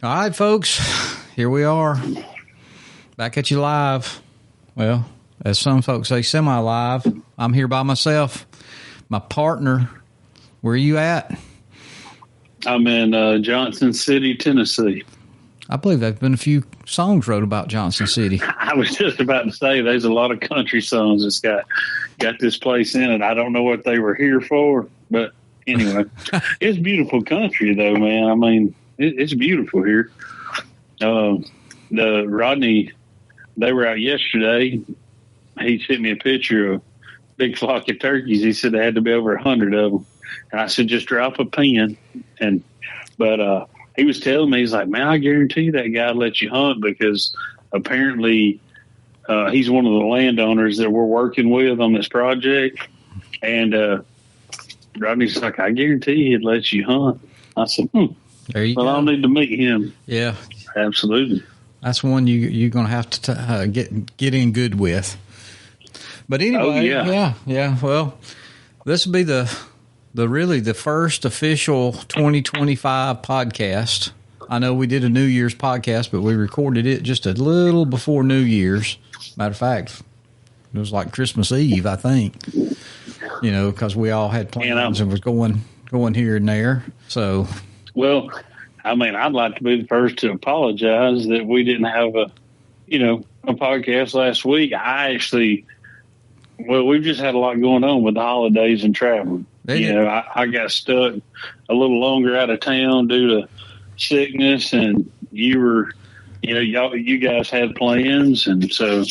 All right, folks, here we are, back at you live. Well, as some folks say, semi-live. I'm here by myself. My partner, where are you at? I'm in Johnson City, Tennessee. I believe there's been a few songs wrote about Johnson City. I was just about to say there's a lot of country songs that's got this place in it. I don't know what they were here for, but anyway, it's beautiful country, though, man. I mean, it's beautiful here. The Rodney, they were out yesterday. He sent me a picture of a big flock of turkeys. He said there had to be over 100 of them. And I said, just drop a pin. But he was telling me, he's like, man, I guarantee that guy let you hunt because apparently he's one of the landowners that we're working with on this project. And Rodney's like, I guarantee he'd let you hunt. I said, There you go. I'll need to meet him. Yeah. Absolutely. That's one you're going to have to get in good with. But anyway, yeah. Well, this will be the first official 2025 podcast. I know we did a New Year's podcast, but we recorded it just a little before New Year's. Matter of fact, it was like Christmas Eve, I think. You know, because we all had plans and was going here and there. So, well, I mean, I'd like to be the first to apologize that we didn't have a podcast last week. We've just had a lot going on with the holidays and traveling. I got stuck a little longer out of town due to sickness, and you guys had plans, and so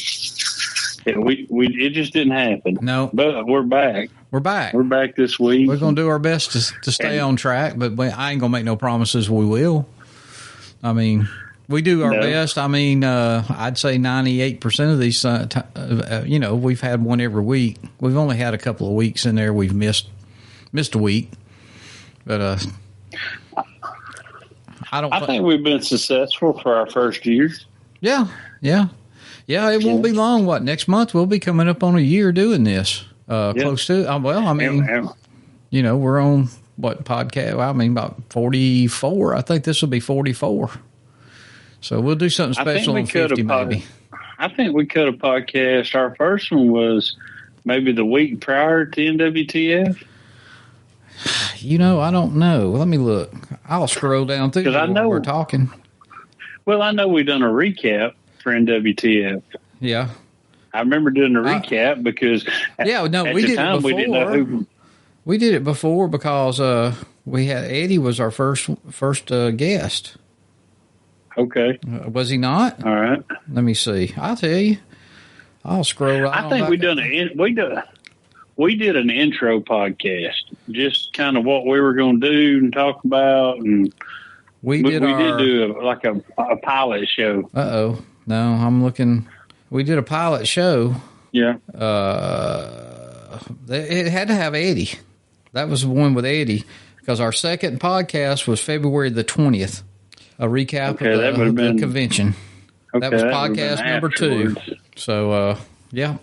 it just didn't happen. No, but we're back. We're back this week. We're going to do our best to stay on track, but I ain't going to make no promises we will. I mean, we do our best. I mean, I'd say 98% of these, we've had one every week. We've only had a couple of weeks in there we've missed a week. But I think we've been successful for our first year. Yeah. It won't be long. Next month we'll be coming up on a year doing this. Close to. Well, I mean, we're on what podcast? Well, I mean, about 44. I think this will be 44. So we'll do something special on 50, maybe. I think we cut a podcast. Our first one was maybe the week prior to NWTF. I don't know. Let me look. I'll scroll down through because I know we're talking. Well, I know we've done a recap for NWTF. Yeah. I remember doing a recap because we did it before. We didn't know who. We did it before because we had Eddie was our first guest. Okay. Was he not? All right. Let me see. I'll tell you. I'll scroll right. I think we did an intro podcast, just kind of what we were going to do and talk about, and we did do a pilot show. No, I'm looking. We did a pilot show. Yeah. It had to have Eddie. That was the one with Eddie because our second podcast was February the 20th. A recap of the convention. Okay, that was podcast number 2. So, Yep.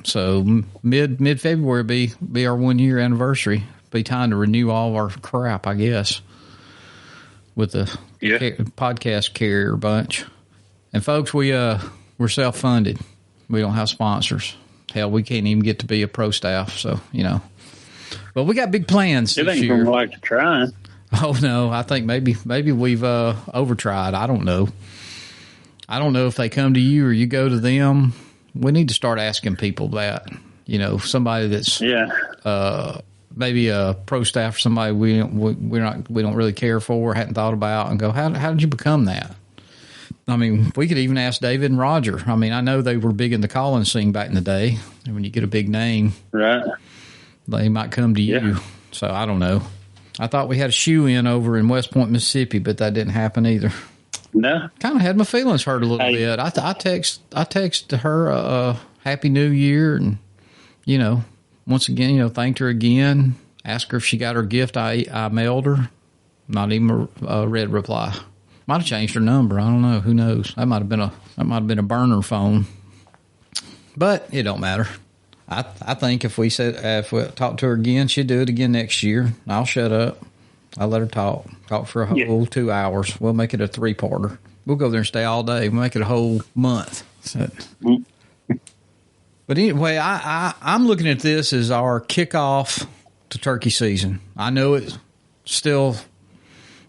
So mid-February be our 1 year anniversary. Be time to renew all of our crap, I guess, with the podcast carrier bunch. And folks, we're self-funded. We don't have sponsors. Hell, we can't even get to be a pro staff. So but we got big plans this year. It ain't from like to try. Oh no, I think maybe we've overtried. I don't know. I don't know if they come to you or you go to them. We need to start asking people that. Somebody that's maybe a pro staff or somebody we don't really care for, hadn't thought about, and go, how did you become that? I mean, we could even ask David and Roger. I mean, I know they were big in the calling scene back in the day. And when you get a big name, right, they might come to you. Yeah. So I don't know. I thought we had a shoe-in over in West Point, Mississippi, but that didn't happen either. No. Kind of had my feelings hurt a little bit. I text her Happy New Year and, once again, thanked her again, asked her if she got her gift I mailed her. Not even a red reply. Might have changed her number. I don't know. Who knows? That might have been a burner phone. But it don't matter. I think if we talk to her again, she'll do it again next year. I'll shut up. I let her talk for a whole 2 hours. We'll make it a 3-parter. We'll go there and stay all day. We'll make it a whole month. So, but anyway, I'm looking at this as our kickoff to turkey season. I know it's still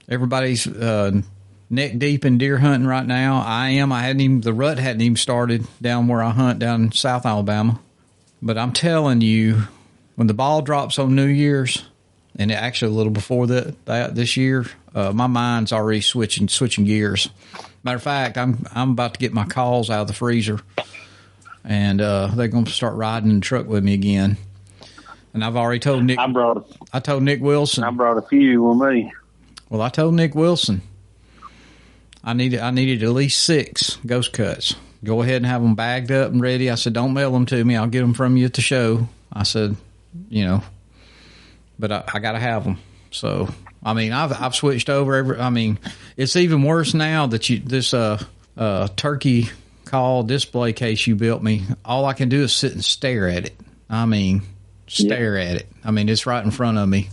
everybody's neck deep in deer hunting right now. I am. The rut hadn't even started down where I hunt down in South Alabama. But I'm telling you, when the ball drops on New Year's, and actually a little before that this year, my mind's already switching gears. Matter of fact, I'm about to get my calls out of the freezer, and they're going to start riding in the truck with me again. And I've already told Nick. I told Nick Wilson. I brought a few with me. Well, I told Nick Wilson I needed at least 6 ghost cuts. Go ahead and have them bagged up and ready. I said, don't mail them to me. I'll get them from you at the show. I said, but I got to have them. So, I mean, I've switched over. It's even worse now that this turkey call display case you built me. All I can do is sit and stare at it. At it. I mean, it's right in front of me.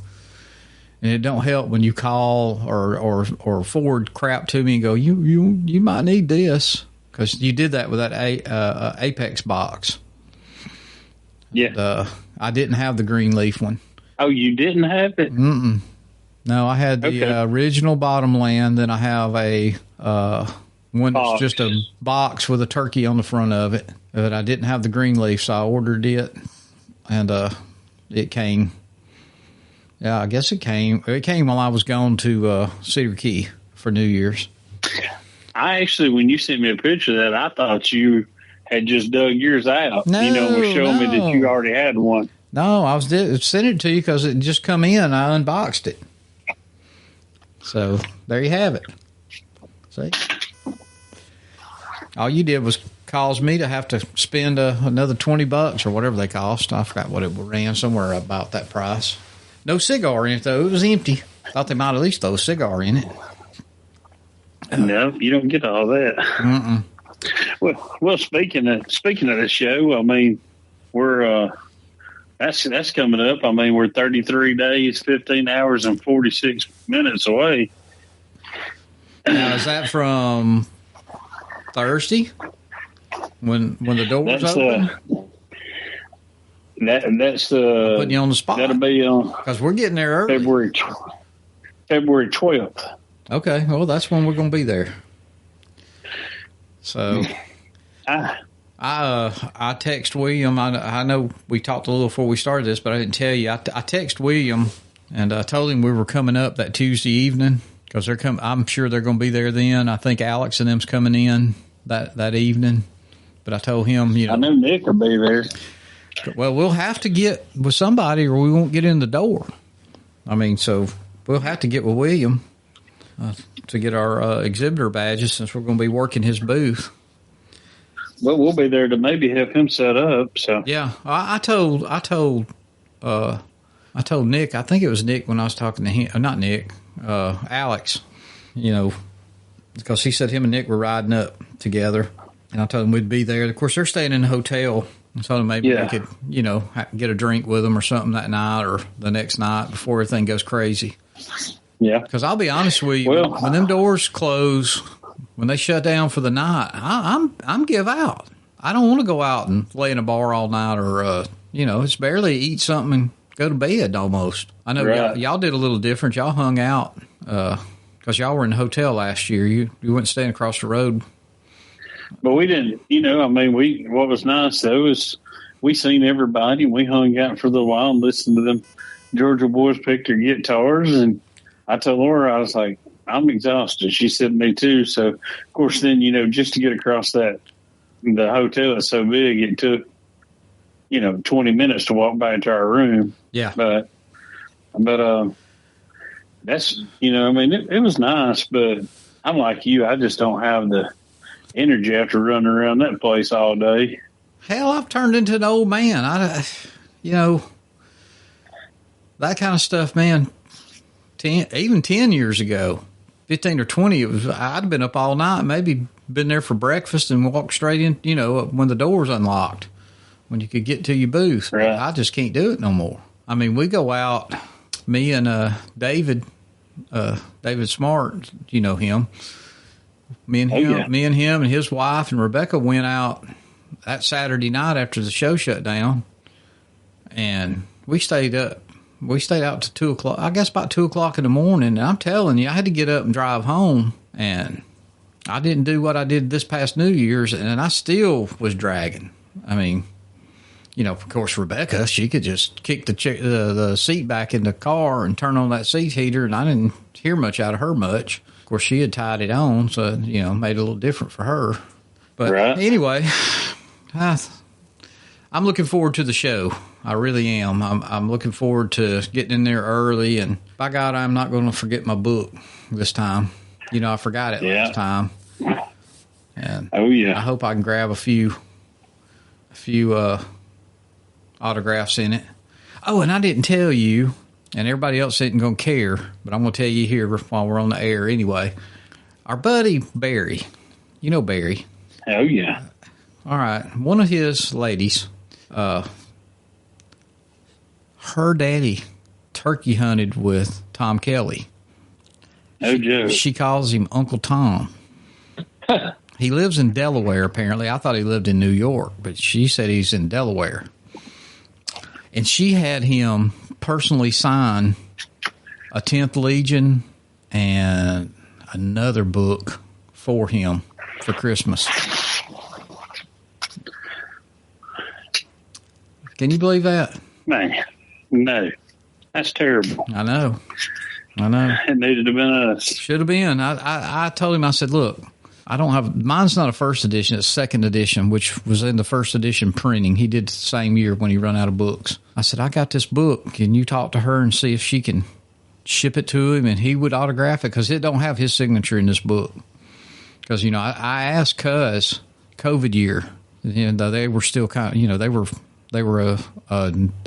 And it don't help when you call or forward crap to me and go, you might need this, because you did that with that Apex box. Yeah. And, I didn't have the green leaf one. Oh, you didn't have it? Mm-mm. No, I had the original Bottomland. Then I have a one that's just a box with a turkey on the front of it. But I didn't have the green leaf, so I ordered it, and it came. Yeah, I guess it came. It came while I was gone to Cedar Key for New Year's. I actually, when you sent me a picture of that, I thought you had just dug yours out. Was showing me that you already had one. No, I was sent it to you because it just come in. I unboxed it. So there you have it. See, all you did was cause me to have to spend another $20 or whatever they cost. I forgot what it ran, somewhere about that price. No cigar in it though; it was empty. Thought they might at least throw a cigar in it. No, you don't get all that. Mm-mm. Well, speaking of the show, I mean, we're that's coming up. I mean, we're 33 days, 15 hours, and 46 minutes away. Now, is that from Thursday when the doors open? That's putting you on the spot. That'll be on because we're getting there early. February 12th. Okay, well, that's when we're going to be there. So, I text William. I know we talked a little before we started this, but I didn't tell you. I text William and I told him we were coming up that Tuesday evening because they're coming. I'm sure they're going to be there then. I think Alex and them's coming in that evening. But I told him, I know Nick will be there. Well, we'll have to get with somebody or we won't get in the door. I mean, so we'll have to get with William to get our exhibitor badges since we're going to be working his booth. Well, we'll be there to maybe have him set up. So yeah, I told Nick. I think it was Nick when I was talking to him. Not Nick, Alex. Because he said him and Nick were riding up together, and I told him we'd be there. Of course, they're staying in a hotel. I told him maybe we could, get a drink with them or something that night or the next night before everything goes crazy. Yeah. Because I'll be honest with you, when them doors close, when they shut down for the night, I'm give out. I don't want to go out and lay in a bar all night or, it's barely eat something and go to bed almost. I know y'all did a little different. Y'all hung out because y'all were in a hotel last year. You went staying across the road. But we didn't, what was nice though is we seen everybody and we hung out for a little while and listened to them Georgia boys pick their guitars. And I told Laura, I was like, I'm exhausted. She said me too. So of course then, just to get across the hotel is so big, it took, 20 minutes to walk back to our room. Yeah. But that's, it was nice, but I'm like you. I just don't have the energy after running around that place all day. Hell, I've turned into an old man. That kind of stuff, man. 10 years ago, 15 or 20, I'd have been up all night, maybe been there for breakfast and walked straight in, when the door's unlocked, when you could get to your booth. Right. I just can't do it no more. I mean, we go out, me and David David Smart, you know him. Me and him and his wife and Rebecca went out that Saturday night after the show shut down, and we stayed up. We stayed out to 2 o'clock. I guess about 2 o'clock in the morning. And I'm telling you, I had to get up and drive home, and I didn't do what I did this past New Year's, and I still was dragging. I mean, you know, of course, Rebecca, she could just kick the seat back in the car and turn on that seat heater, and I didn't hear much out of her much. Of course, she had tied it on, so, you know, made it a little different for her. But anyway, I'm looking forward to the show. I really am. I'm looking forward to getting in there early, and by God, I'm not going to forget my book this time. You know, I forgot it last time. And I hope I can grab a few autographs in it. Oh, and I didn't tell you, and everybody else isn't going to care, but I'm going to tell you here while we're on the air anyway. Our buddy Barry, you know Barry. Oh, yeah. All right. One of his ladies, her daddy turkey hunted with Tom Kelly. Oh, Joe. She calls him Uncle Tom. He lives in Delaware, apparently. I thought he lived in New York, but she said he's in Delaware. And she had him personally sign a 10th Legion and another book for him for Christmas. Can you believe that? Man, no. That's terrible. I know. It needed to have been us. Should have been. I told him, I said, look, I don't have, mine's not a first edition, it's second edition, which was in the first edition printing. He did the same year when he run out of books. I said, I got this book. Can you talk to her and see if she can ship it to him and he would autograph it? Because it don't have his signature in this book. Because, you know, I asked Cuz, COVID year, you know, they were still kind of, you know, they were a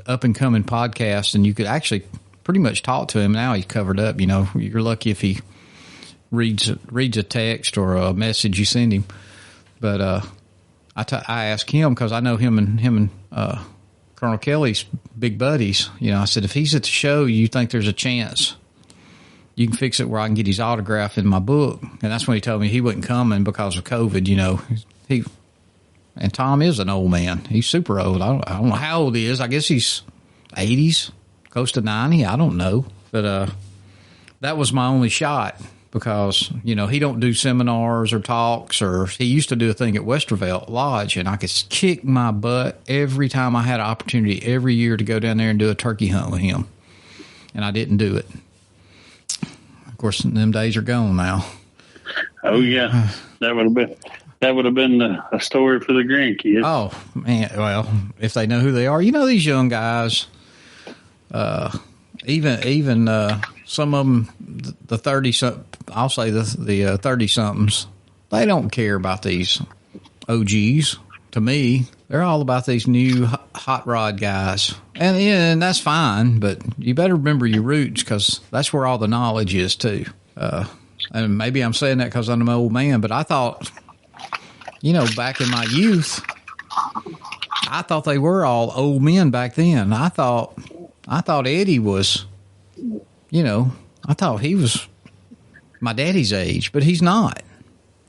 up and coming podcast, and you could actually pretty much talk to him. Now he's covered up. You know, you're lucky if he reads a text or a message you send him. But I asked him because I know him and Colonel Kelly's big buddies. You know, I said, if he's at the show, you think there's a chance you can fix it where I can get his autograph in my book? And that's when he told me he wasn't coming because of COVID. You know, and Tom is an old man. He's super old. I don't know how old he is. I guess he's 80s, close to 90. I don't know. But that was my only shot because, you know, he don't do seminars or talks, or he used to do a thing at Westervelt Lodge, and I could kick my butt every time I had an opportunity every year to go down there and do a turkey hunt with him. And I didn't do it. Of course, them days are gone now. Oh, yeah. That would have been a story for the grandkids. Oh, man. Well, if they know who they are. You know, these young guys, even some of them, the 30-something, I'll say the 30-somethings, they don't care about these OGs. To me, they're all about these new hot rod guys. And that's fine, but you better remember your roots because that's where all the knowledge is, too. And maybe I'm saying that because I'm an old man, but I thought, you know, back in my youth, I thought they were all old men back then. I thought Eddie was, you know, I thought he was my daddy's age, but he's not.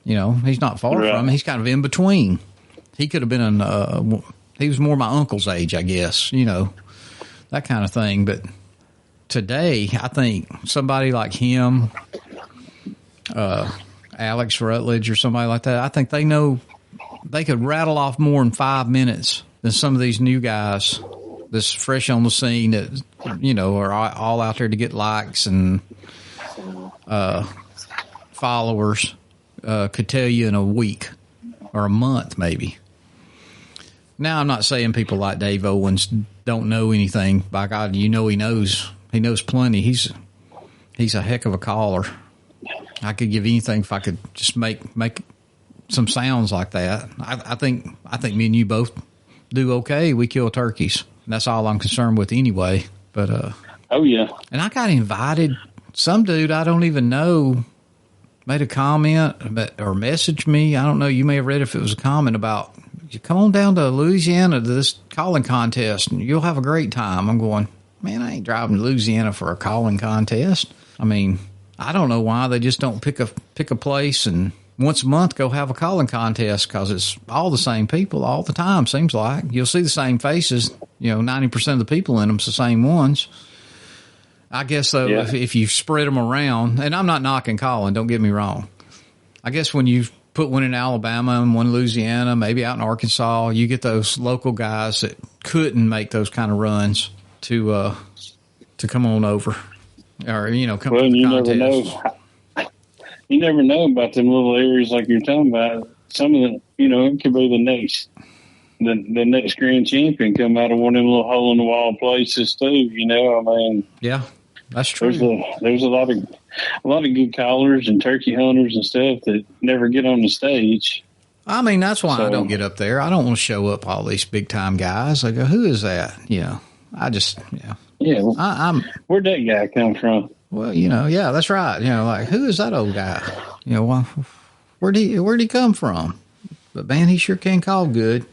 You know, he's not far from me. He's kind of in between. He could have been he was more my uncle's age, I guess, you know, that kind of thing. But today, I think somebody like him, Alex Rutledge or somebody like that, I think they know they could rattle off more in 5 minutes than some of these new guys that's fresh on the scene that, you know, are all out there to get likes and followers could tell you in a week or a month maybe. Now, I'm not saying people like Dave Owens don't know anything. By God, you know he knows plenty. He's a heck of a caller. I could give anything if I could just make some sounds like that. I think me and you both do okay. We kill turkeys. That's all I'm concerned with anyway. But oh yeah. And I got invited. Some dude I don't even know made a comment or messaged me. I don't know. You may have read if it was a comment about, you come on down to Louisiana to this calling contest and you'll have a great time. I'm going, man, I ain't driving to Louisiana for a calling contest. I mean, I don't know why they just don't pick a place and once a month go have a calling contest, because it's all the same people all the time. Seems like you'll see the same faces. 90% of the people in them's the same ones. I guess though, if you spread them around, and I'm not knocking calling, don't get me wrong. I guess when you put one in Alabama and one in Louisiana, maybe out in Arkansas, you get those local guys that couldn't make those kind of runs to come on over, or come to the contest. Never know. You never know about them little areas like you're talking about. Some of the, it could be the next grand champion come out of one of them little hole in the wall places too. Yeah, that's true. There's a lot of good callers and turkey hunters and stuff that never get on the stage. I mean, that's why I don't get up there. I don't want to show up all these big time guys. I go, who is that? I just, I'm. Where'd that guy come from? Well, yeah, that's right. Like, who is that old guy? Well, where'd he come from? But man, he sure can call good.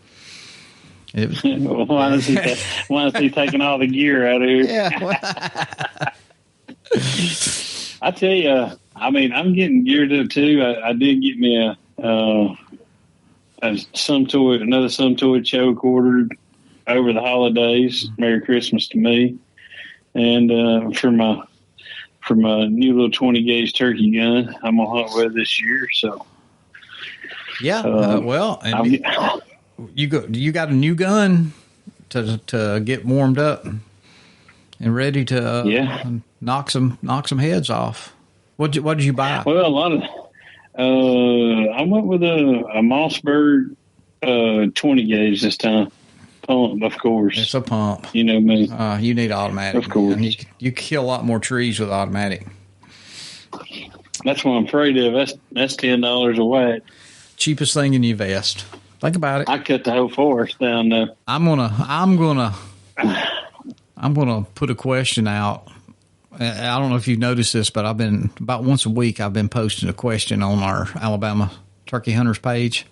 Why is he taking all the gear out of here? Yeah. I tell you, I'm getting geared up too. I did get me another Some Toy choke ordered over the holidays. Merry Christmas to me, and for my new little 20 gauge turkey gun, I'm gonna hunt with this year. So, yeah. You got a new gun to get warmed up and ready to knock some heads off. What did you buy? Well, a lot of I went with a Mossberg 20 gauge this time. Pump, of course. It's a pump. You know me. You need automatic. Of course. You kill a lot more trees with automatic. That's what I'm afraid of. That's $10 a whack. Cheapest thing in your vest. Think about it. I cut the whole forest down there. I'm gonna put a question out. I don't know if you've noticed this, but I've been about once a week. I've been posting a question on our Alabama Turkey Hunters page.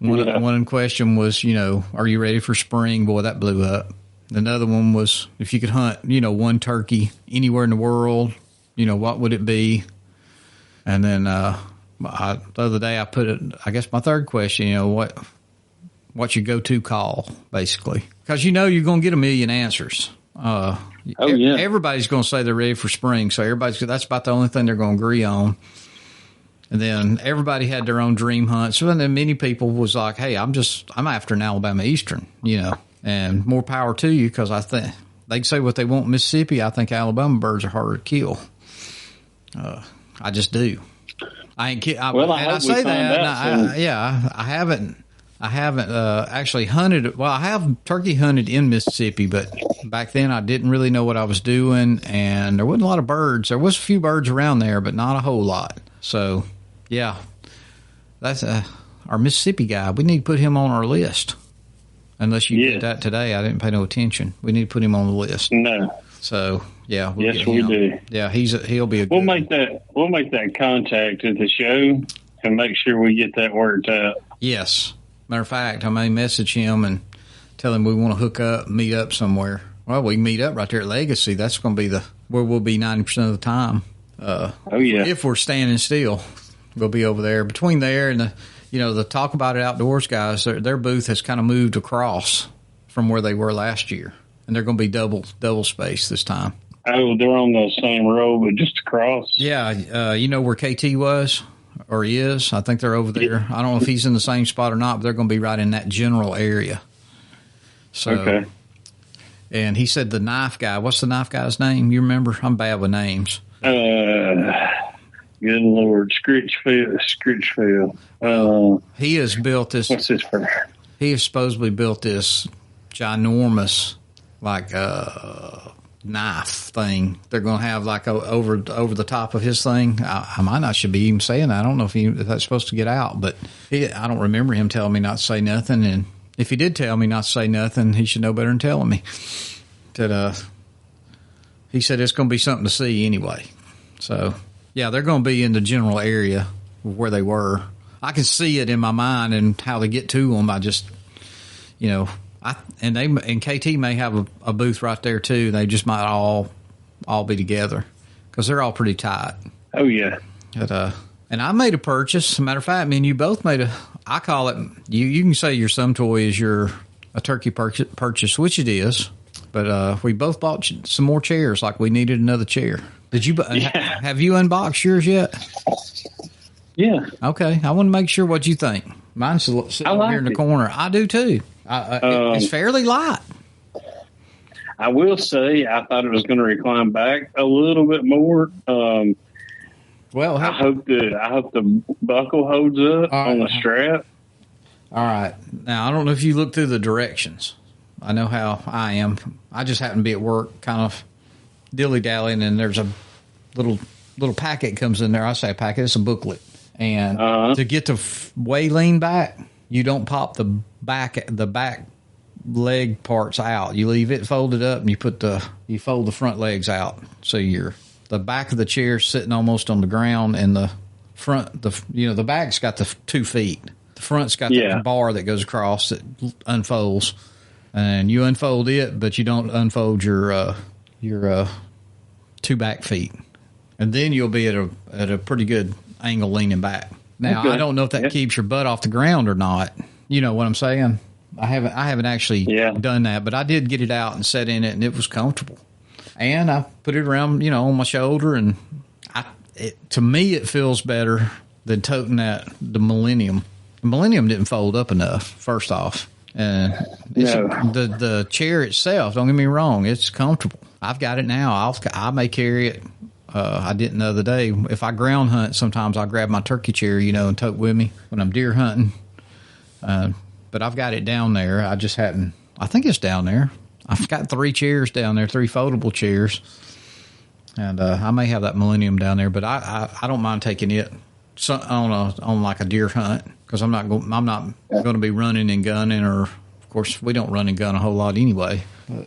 One question was, are you ready for spring? Boy, that blew up. Another one was, if you could hunt, one turkey anywhere in the world, what would it be? And then the other day I put it. I guess my third question, what's your go-to call, basically? Because you're going to get a million answers. Everybody's going to say they're ready for spring, so that's about the only thing they're going to agree on. And then everybody had their own dream hunt. So then many people was like, hey, I'm after an Alabama Eastern, and more power to you, because I think they can say what they want in Mississippi. I think Alabama birds are harder to kill. I just do. I ain't kidding. I say that. I haven't actually hunted. Well, I have turkey hunted in Mississippi, but back then I didn't really know what I was doing, and there wasn't a lot of birds. There was a few birds around there, but not a whole lot. So, yeah, that's our Mississippi guy. We need to put him on our list. Unless you did that today, I didn't pay no attention. We need to put him on the list. No. So, yeah, we do. Yeah, he'll be a. We'll make that contact at the show and make sure we get that worked out. Yes. Matter of fact, I may message him and tell him we want to hook up, meet up somewhere. Well, we can meet up right there at Legacy. That's going to be where we'll be 90% of the time. If we're standing still, we'll be over there. Between there and the Talk About It Outdoors guys, their booth has kind of moved across from where they were last year, and they're going to be double space this time. Oh, they're on the same road, but just across. Yeah, you know where KT was or is? I think they're over there. I don't know if he's in the same spot or not, but they're going to be right in that general area. So, okay. And he said the knife guy. What's the knife guy's name? You remember? I'm bad with names. Good Lord, Scritchfield. He has built this. What's his first? He has supposedly built this ginormous, knife thing. They're going to have over the top of his thing. I might not should be even saying that. I don't know if that's supposed to get out, but I don't remember him telling me not to say nothing. And if he did tell me not to say nothing, he should know better than telling me. That he said it's going to be something to see anyway. So yeah, they're going to be in the general area where they were. I can see it in my mind and how they get to them. I just, and KT may have a booth right there too. They just might all be together because they're all pretty tight. Oh yeah. And I made a purchase. As a matter of fact, me and you both made I call it, you can say your Some Toy is a turkey purchase, which it is. But we both bought some more chairs, like we needed another chair. Did you? Yeah. Have you unboxed yours yet? Yeah. Okay. I want to make sure what you think. Mine's sitting over here in the corner. I do too. It's fairly light. I will say I thought it was going to recline back a little bit more. Well, I hope the buckle holds up on the strap. All right. Now I don't know if you looked through the directions. I know how I am. I just happen to be at work, kind of dilly-dallying, and there's a little packet comes in there. I say a packet, it's a booklet. And to get the way lean back, you don't pop the back leg parts out. You leave it folded up, and you fold the front legs out. So the back of the chair sitting almost on the ground, and the front, the back's got the 2 feet. The front's got the bar that goes across that unfolds. And you unfold it, but you don't unfold your 2 back feet, and then you'll be at a pretty good angle leaning back. Now I don't know if that keeps your butt off the ground or not. You know what I'm saying? I haven't actually done that, but I did get it out and sat in it, and it was comfortable. And I put it around, on my shoulder, and to me it feels better than toting the Millennium. The Millennium didn't fold up enough. First off. The chair itself, don't get me wrong, it's comfortable. I've got it now. I may carry it. I didn't the other day. If I ground hunt, sometimes I'll grab my turkey chair, and tote with me when I'm deer hunting. But I've got it down there. I think it's down there. I've got 3 chairs down there, 3 foldable chairs. And I may have that Millennium down there, but I don't mind taking it on like a deer hunt. Because I'm not going to be running and gunning, or of course we don't run and gun a whole lot anyway. But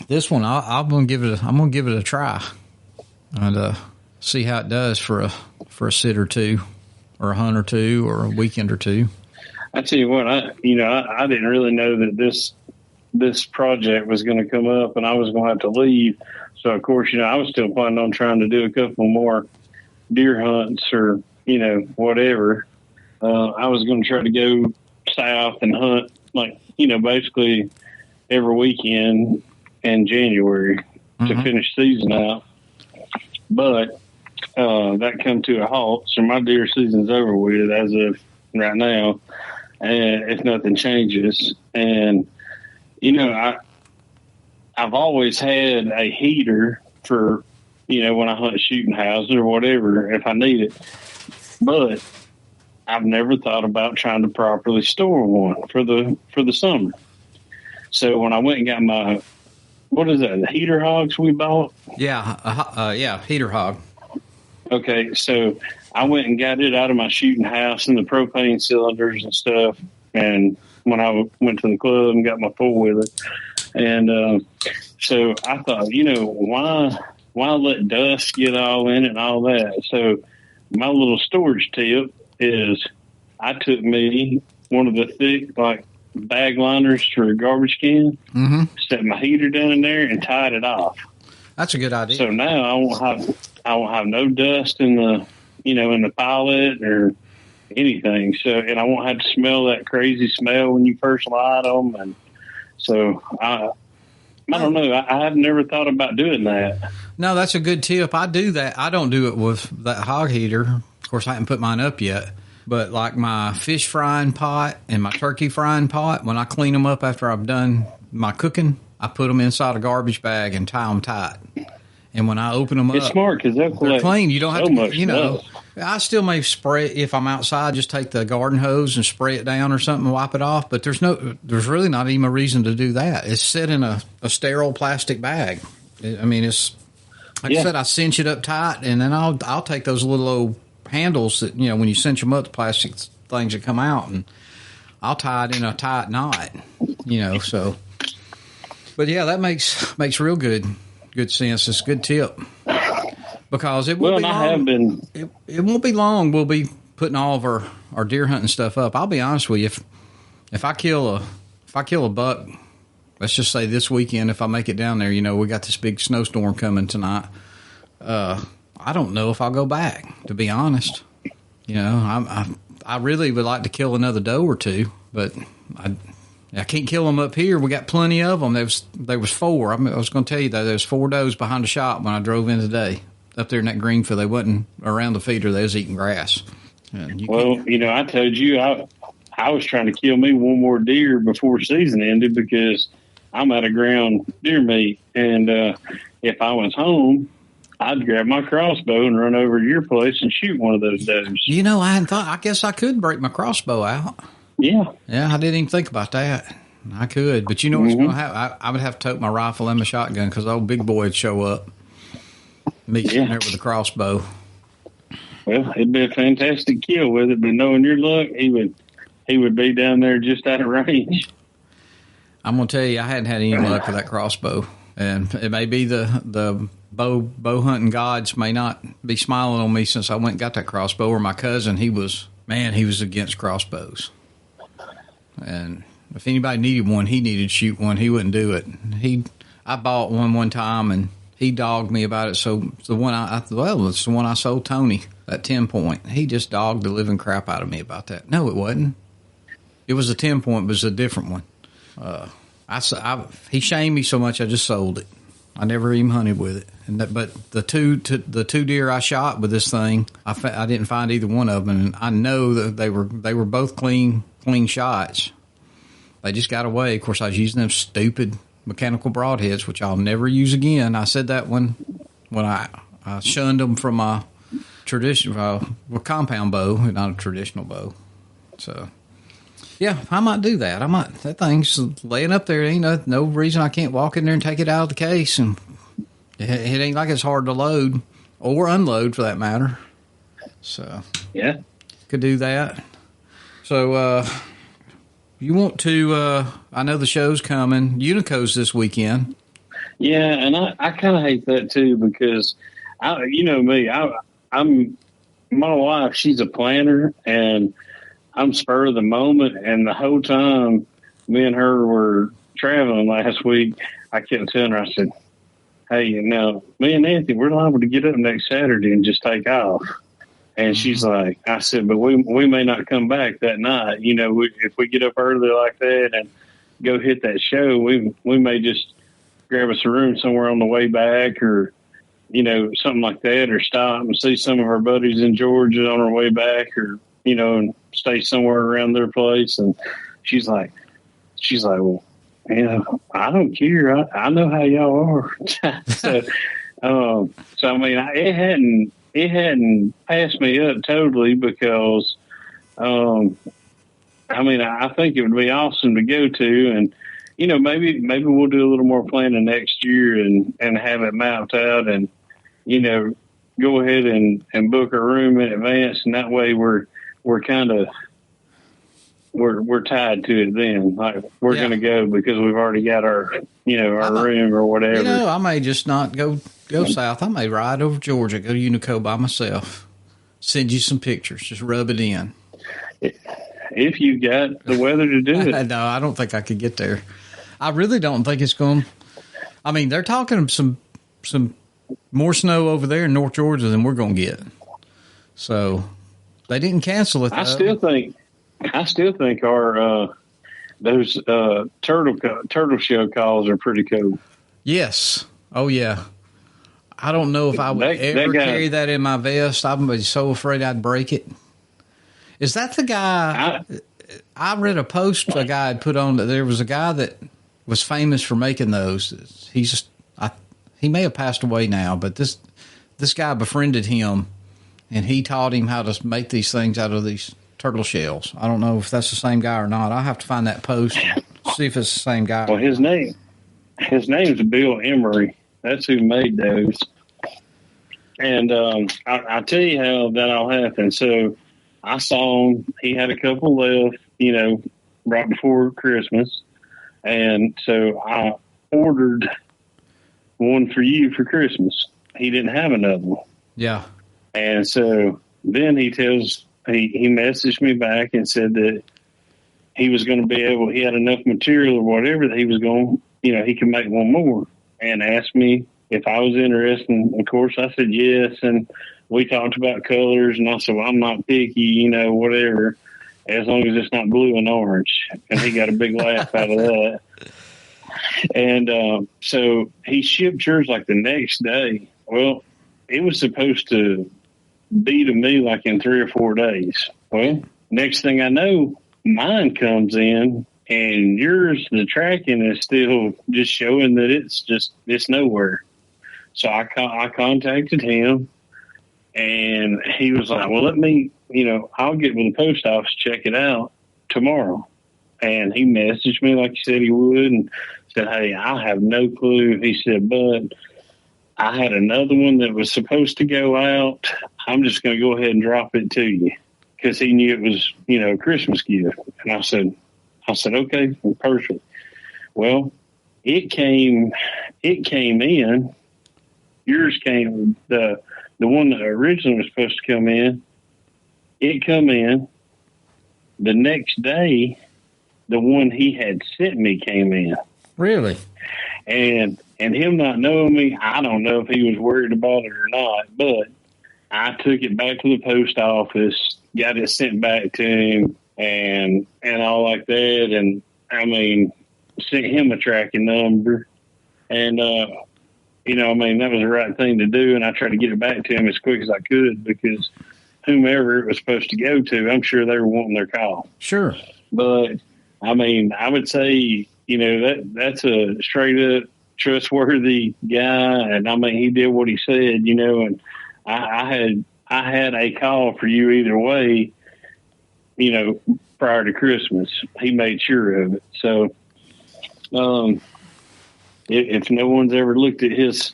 this one, I'm going to give it a try, and see how it does for a sit or two, or a hunt or two, or a weekend or two. I tell you what, I didn't really know that this project was going to come up, and I was going to have to leave. So of course, I was still planning on trying to do a couple more deer hunts, or whatever. I was going to try to go south and hunt, basically every weekend in January to finish season out. But that come to a halt, so my deer season's over with as of right now, and if nothing changes. And I've always had a heater for when I hunt shooting houses or whatever if I need it, but I've never thought about trying to properly store one for the summer. So when I went and got my, what is that, the heater hogs we bought? Yeah, heater hog. Okay, so I went and got it out of my shooting house and the propane cylinders and stuff. And when I went to the club and got my four-wheeler. And so I thought, why let dust get all in it and all that? So my little storage tip is I took me one of the thick bag liners for a garbage can, set my heater down in there, and tied it off. That's a good idea. So now I won't have no dust in the in the pilot or anything. So, and I won't have to smell that crazy smell when you first light them. And so I don't know. I have never thought about doing that. No, that's a good tip. I do that. I don't do it with that hog heater. Of course, I haven't put mine up yet. But like my fish frying pot and my turkey frying pot, when I clean them up after I've done my cooking, I put them inside a garbage bag and tie them tight. And when I open them up, it's smart because they're clean. You don't have to, I still may spray if I'm outside. Just take the garden hose and spray it down or something and wipe it off. But there's really not even a reason to do that. It's set in a sterile plastic bag. It's like I said, I cinch it up tight, and then I'll take those little old handles that when you cinch them up, the plastic things that come out, and I'll tie it in a tight knot. So. But yeah, that makes real good sense. It's a good tip because it won't be long. It won't be long. We'll be putting all of our deer hunting stuff up. I'll be honest with you. If I kill a buck, let's just say this weekend, if I make it down there, we got this big snowstorm coming tonight. I don't know if I'll go back, to be honest. You know, I really would like to kill another doe or two, but I can't kill them up here. We got plenty of them. There was 4. I was going to tell you that there was 4 does behind the shop when I drove in today. Up there in that green field, they wasn't around the feeder. They was eating grass. You know, I told you I was trying to kill me one more deer before season ended because I'm out of ground deer meat. And if I was home, I'd grab my crossbow and run over to your place and shoot one of those does. You know, I hadn't thought. I guess I could break my crossbow out. Yeah. Yeah, I didn't even think about that. I could. But you know what's going to happen? I would have to tote my rifle and my shotgun because old big boy would show up. Me sitting there with a crossbow. Well, it'd be a fantastic kill with it, but knowing your luck, he would be down there just out of range. I'm going to tell you, I hadn't had any luck with that crossbow. And it may be the bow hunting gods may not be smiling on me since I went and got that crossbow, or my cousin, he was against crossbows. And if anybody needed one, he needed to shoot one. He wouldn't do it. I bought one time, and he dogged me about it. So it's the one it's the one I sold Tony, that 10-point. He just dogged the living crap out of me about that. No, it wasn't. It was a 10-point, but it was a different one. He shamed me so much I just sold it. I never even hunted with it. But the two deer I shot with this thing, I didn't find either one of them, and I know that they were both clean shots. They just got away. Of course, I was using them stupid mechanical broadheads, which I'll never use again. I said that when I shunned them from my traditional compound bow, not a traditional bow. So. Yeah, I might do that. That thing's laying up there. Ain't no reason I can't walk in there and take it out of the case. And it ain't like it's hard to load or unload for that matter. So, yeah, could do that. So, you want to, I know the show's coming. Unico's this weekend. Yeah, and I kind of hate that too because, you know me, I'm my wife, she's a planner, and I'm spur of the moment, and the whole time me and her were traveling last week, I kept telling her, I said, hey, now, me and Nancy, we're liable to get up next Saturday and just take off. And she's like, I said, but we may not come back that night. You know, if we get up early like that and go hit that show, we may just grab us a room somewhere on the way back, or, you know, something like that, or stop and see some of our buddies in Georgia on our way back, or, you know, and stay somewhere around their place. And she's like, well, yeah, I don't care. I know how y'all are. So I mean, it hadn't passed me up totally because, I mean, I think it would be awesome to go to, and, you know, maybe we'll do a little more planning next year and have it mapped out, and, you know, go ahead and book a room in advance, and that way we're kind of we're tied to it then. Like, we're going to go because we've already got our room or whatever. You know, I may just not go south. I may ride over Georgia, go to Unico by myself, send you some pictures, just rub it in. If you got the weather to do it. No, I don't think I could get there. I really don't think it's going. I mean, they're talking some more snow over there in North Georgia than we're going to get. So they didn't cancel it, though. I still think our those turtle shell calls are pretty cool. Yes. Oh yeah. I don't know if I would ever carry that in my vest. I'm so afraid I'd break it. Is that the guy? I read a post a guy had put on that there was a guy that was famous for making those. He may have passed away now, but this guy befriended him, and he taught him how to make these things out of these turtle shells. I don't know if that's the same guy or not. I'll have to find that post and see if it's the same guy. Well, his name's Bill Emery. That's who made those. And I'll tell you how that all happened. So I saw him. He had a couple left, you know, right before Christmas. And so I ordered one for you for Christmas. He didn't have another one. Yeah. And so then he messaged me back and said that he was going to be he had enough material or whatever that he was going, you know, he could make one more, and asked me if I was interested. And of course, I said yes, and we talked about colors, and I said, well, I'm not picky, whatever, as long as it's not blue and orange. And he got a big laugh out of that. And so he shipped yours like the next day. Well, it was supposed to be to me like in 3 or 4 days. Well, next thing I know, mine comes in, and yours, the tracking is still just showing that it's nowhere. So I contacted him, and he was like, well, let me, I'll get with the post office, check it out tomorrow. And he messaged me like he said he would and said, hey, I have no clue. He said, but I had another one that was supposed to go out. I'm just going to go ahead and drop it to you, because he knew it was, a Christmas gift. And I said, okay, perfect. Well, it came in. Yours came, the one that originally was supposed to come in. It come in. The next day, the one he had sent me came in. Really? And him not knowing me, I don't know if he was worried about it or not, but I took it back to the post office, got it sent back to him, and all like that. And I mean, sent him a tracking number, and that was the right thing to do. And I tried to get it back to him as quick as I could, because whomever it was supposed to go to, I'm sure they were wanting their call. Sure. But I mean, I would say, that's a straight up trustworthy guy. And I mean, he did what he said, and I had a call for you either way, prior to Christmas. He made sure of it. So, if no one's ever looked at his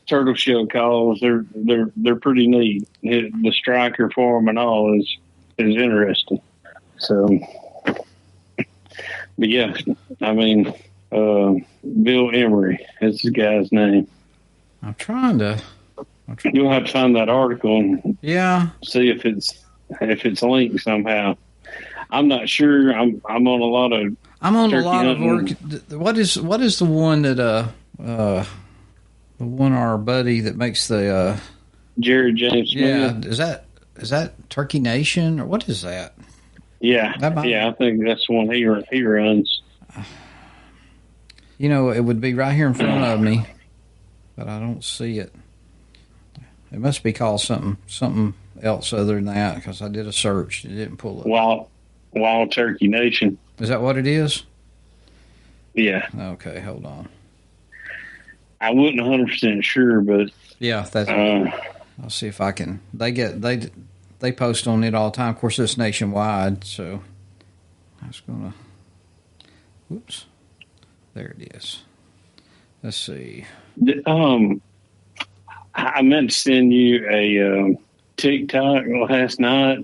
turtle shell calls, they're pretty neat. The striker form and all is interesting. So, but yeah, I mean, Bill Emery is the guy's name. I'm trying to. You'll have to find that article and see if it's linked somehow. I'm not sure. I'm on a lot of. I'm on a lot of work. What is the one that the one our buddy that makes the Jared James Smith? Yeah, is that Turkey Nation or what is that? Yeah, I think that's the one he runs. It would be right here in front of me, but I don't see it. It must be called something else other than that, because I did a search. It didn't pull up. Wild Turkey Nation. Is that what it is? Yeah. Okay, hold on. I wasn't 100% sure, but yeah, that's. I'll see if I can. They post on it all the time. Of course, it's nationwide, so I was gonna. Whoops. There it is. Let's see. I meant to send you a TikTok last night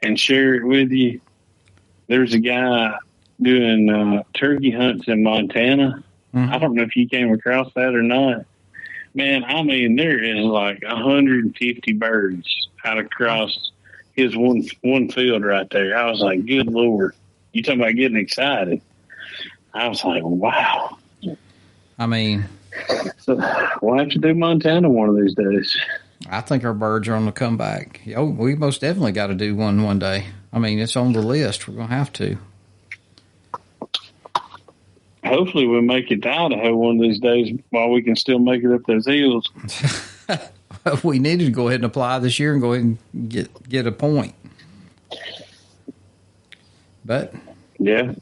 and share it with you. There's a guy doing turkey hunts in Montana. Mm-hmm. I don't know if you came across that or not. Man, I mean, there is like 150 birds out across his one field right there. I was like, good Lord. You talking about getting excited. I was like, wow. I mean, so we'll have to do Montana one of these days. I think our birds are on the comeback. Oh, we most definitely got to do one day. I mean, it's on the list. We're going to have to. Hopefully we'll make it to Idaho one of these days while we can still make it up those hills. We needed to go ahead and apply this year and go ahead and get a point. But yeah,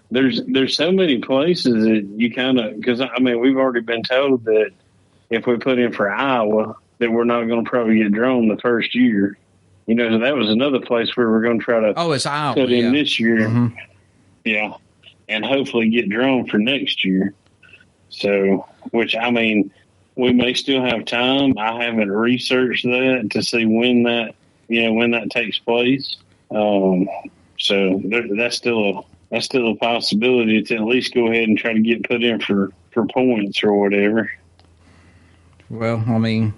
there's so many places that you kind of, because I mean, we've already been told that if we put in for Iowa, that we're not going to probably get drawn the first year. So that was another place where we're going to try to it's Iowa, put in this year. Mm-hmm. Yeah. And hopefully get drawn for next year. So, which, I mean, we may still have time. I haven't researched that to see when that takes place. So that's still a possibility to at least go ahead and try to get put in for points or whatever. Well, I mean,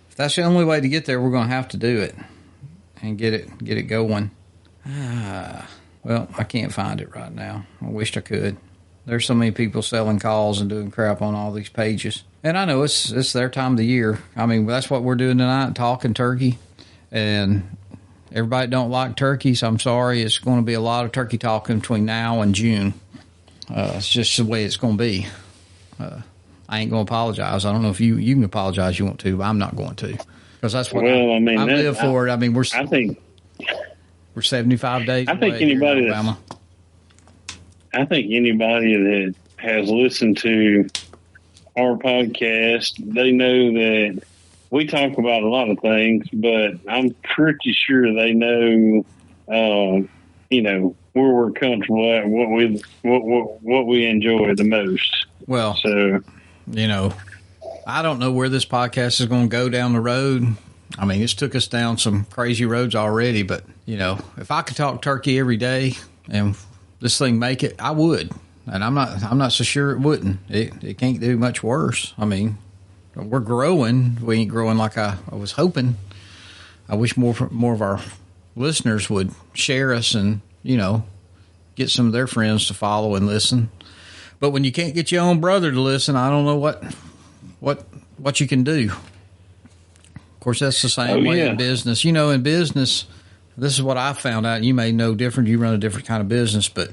if that's the only way to get there, we're going to have to do it and get it going. Well, I can't find it right now. I wished I could. There's so many people selling calls and doing crap on all these pages. And I know it's their time of the year. I mean, that's what we're doing tonight, talking turkey. And everybody don't like turkeys. I'm sorry. It's going to be a lot of turkey talking between now and June. It's just the way it's going to be. I ain't going to apologize. I don't know if you can apologize if you want to, but I'm not going to. Because that's what I live for. I mean, we're 75 days away in Alabama. I think anybody that has listened to our podcast, they know that we talk about a lot of things, but I'm pretty sure they know, where we're comfortable at, what we enjoy the most. Well, so I don't know where this podcast is going to go down the road. I mean, it's took us down some crazy roads already, but if I could talk turkey every day and this thing make it, I would. And I'm not so sure it wouldn't. It can't do much worse. I mean, we're growing. We ain't growing like I was hoping. I wish more of our listeners would share us and, get some of their friends to follow and listen. But when you can't get your own brother to listen, I don't know what you can do. Of course, that's the same way in business. In business, this is what I found out. You may know different. You run a different kind of business, but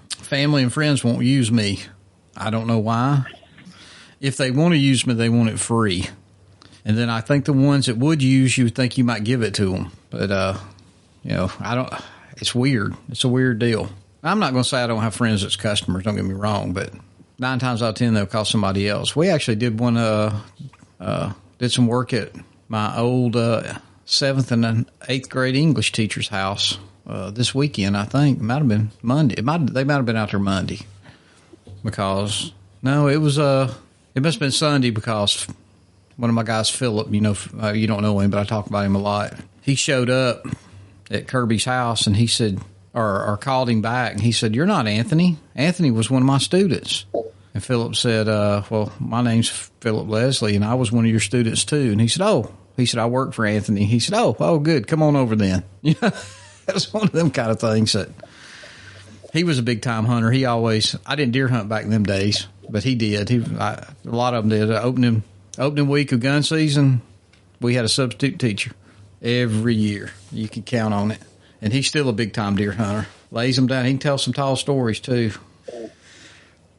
family and friends won't use me. I don't know why. If they want to use me, they want it free. And then I think the ones that would use you would think you might give it to them. But, I don't, it's weird. It's a weird deal. I'm not going to say I don't have friends that's customers. Don't get me wrong. But 9 times out of 10, they'll call somebody else. We actually did did some work at my old 7th and 8th grade English teacher's house this weekend, I think. It might have been Monday. They might have been out there Monday. Because, no, it was, it must have been Sunday because one of my guys, Philip, you don't know him, but I talk about him a lot. He showed up at Kirby's house and he said, or called him back, and he said, "You're not Anthony. Anthony was one of my students." And Philip said, "Well, my name's Philip Leslie, and I was one of your students too." And he said, "I work for Anthony." He said, "Oh, good. Come on over then." That was one of them kind of things that he was a big time hunter. I didn't deer hunt back in them days, but he did. A lot of them did. Opening week of gun season, we had a substitute teacher every year. You can count on it. And he's still a big time deer hunter. Lays them down. He can tell some tall stories too.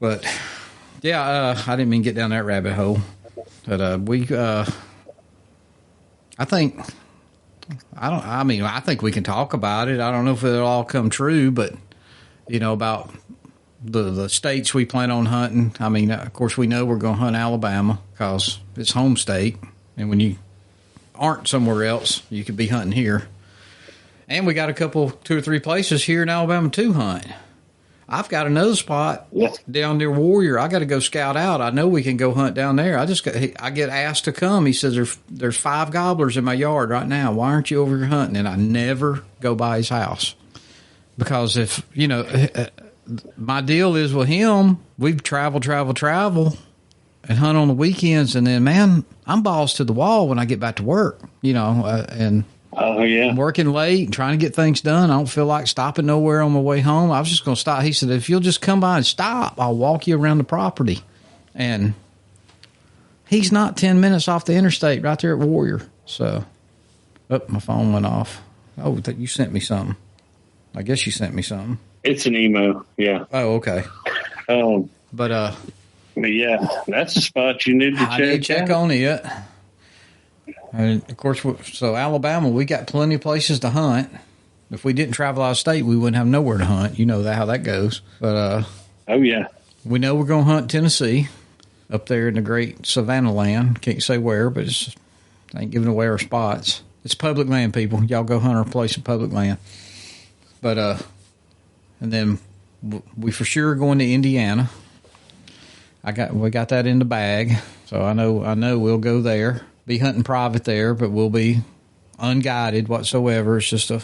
But yeah, I didn't mean to get down that rabbit hole. But I think we can talk about it. I don't know if it'll all come true, but about the states we plan on hunting. I mean, of course, we know we're going to hunt Alabama because it's home state. And when you aren't somewhere else, you could be hunting here. And we got 2 or 3 places here in Alabama to hunt. I've got another spot down near Warrior. I got to go scout out. I know we can go hunt down there. I get asked to come. He says, there's 5 gobblers in my yard right now. Why aren't you over here hunting? And I never go by his house. Because if, my deal is with him, we've travel and hunt on the weekends. And then, man, I'm balls to the wall when I get back to work, and I'm working late and trying to get things done. I don't feel like stopping nowhere on my way home. I was just going to stop. He said, if you'll just come by and stop, I'll walk you around the property. And he's not 10 minutes off the interstate right there at Warrior. So, my phone went off. Oh, you sent me something. I guess you sent me something. It's an emo, yeah. Oh, okay. But yeah, that's a spot you need to check on it. And of course, so Alabama, we got plenty of places to hunt. If we didn't travel out of state, we wouldn't have nowhere to hunt. You know how that goes. But we know we're going to hunt Tennessee up there in the great Savannah land. Can't say where, but I ain't giving away our spots. It's public land, people. Y'all go hunt our place in public land. But and then we for sure are going to Indiana. We got that in the bag, so I know we'll go there. Be hunting private there, but we'll be unguided whatsoever. It's just a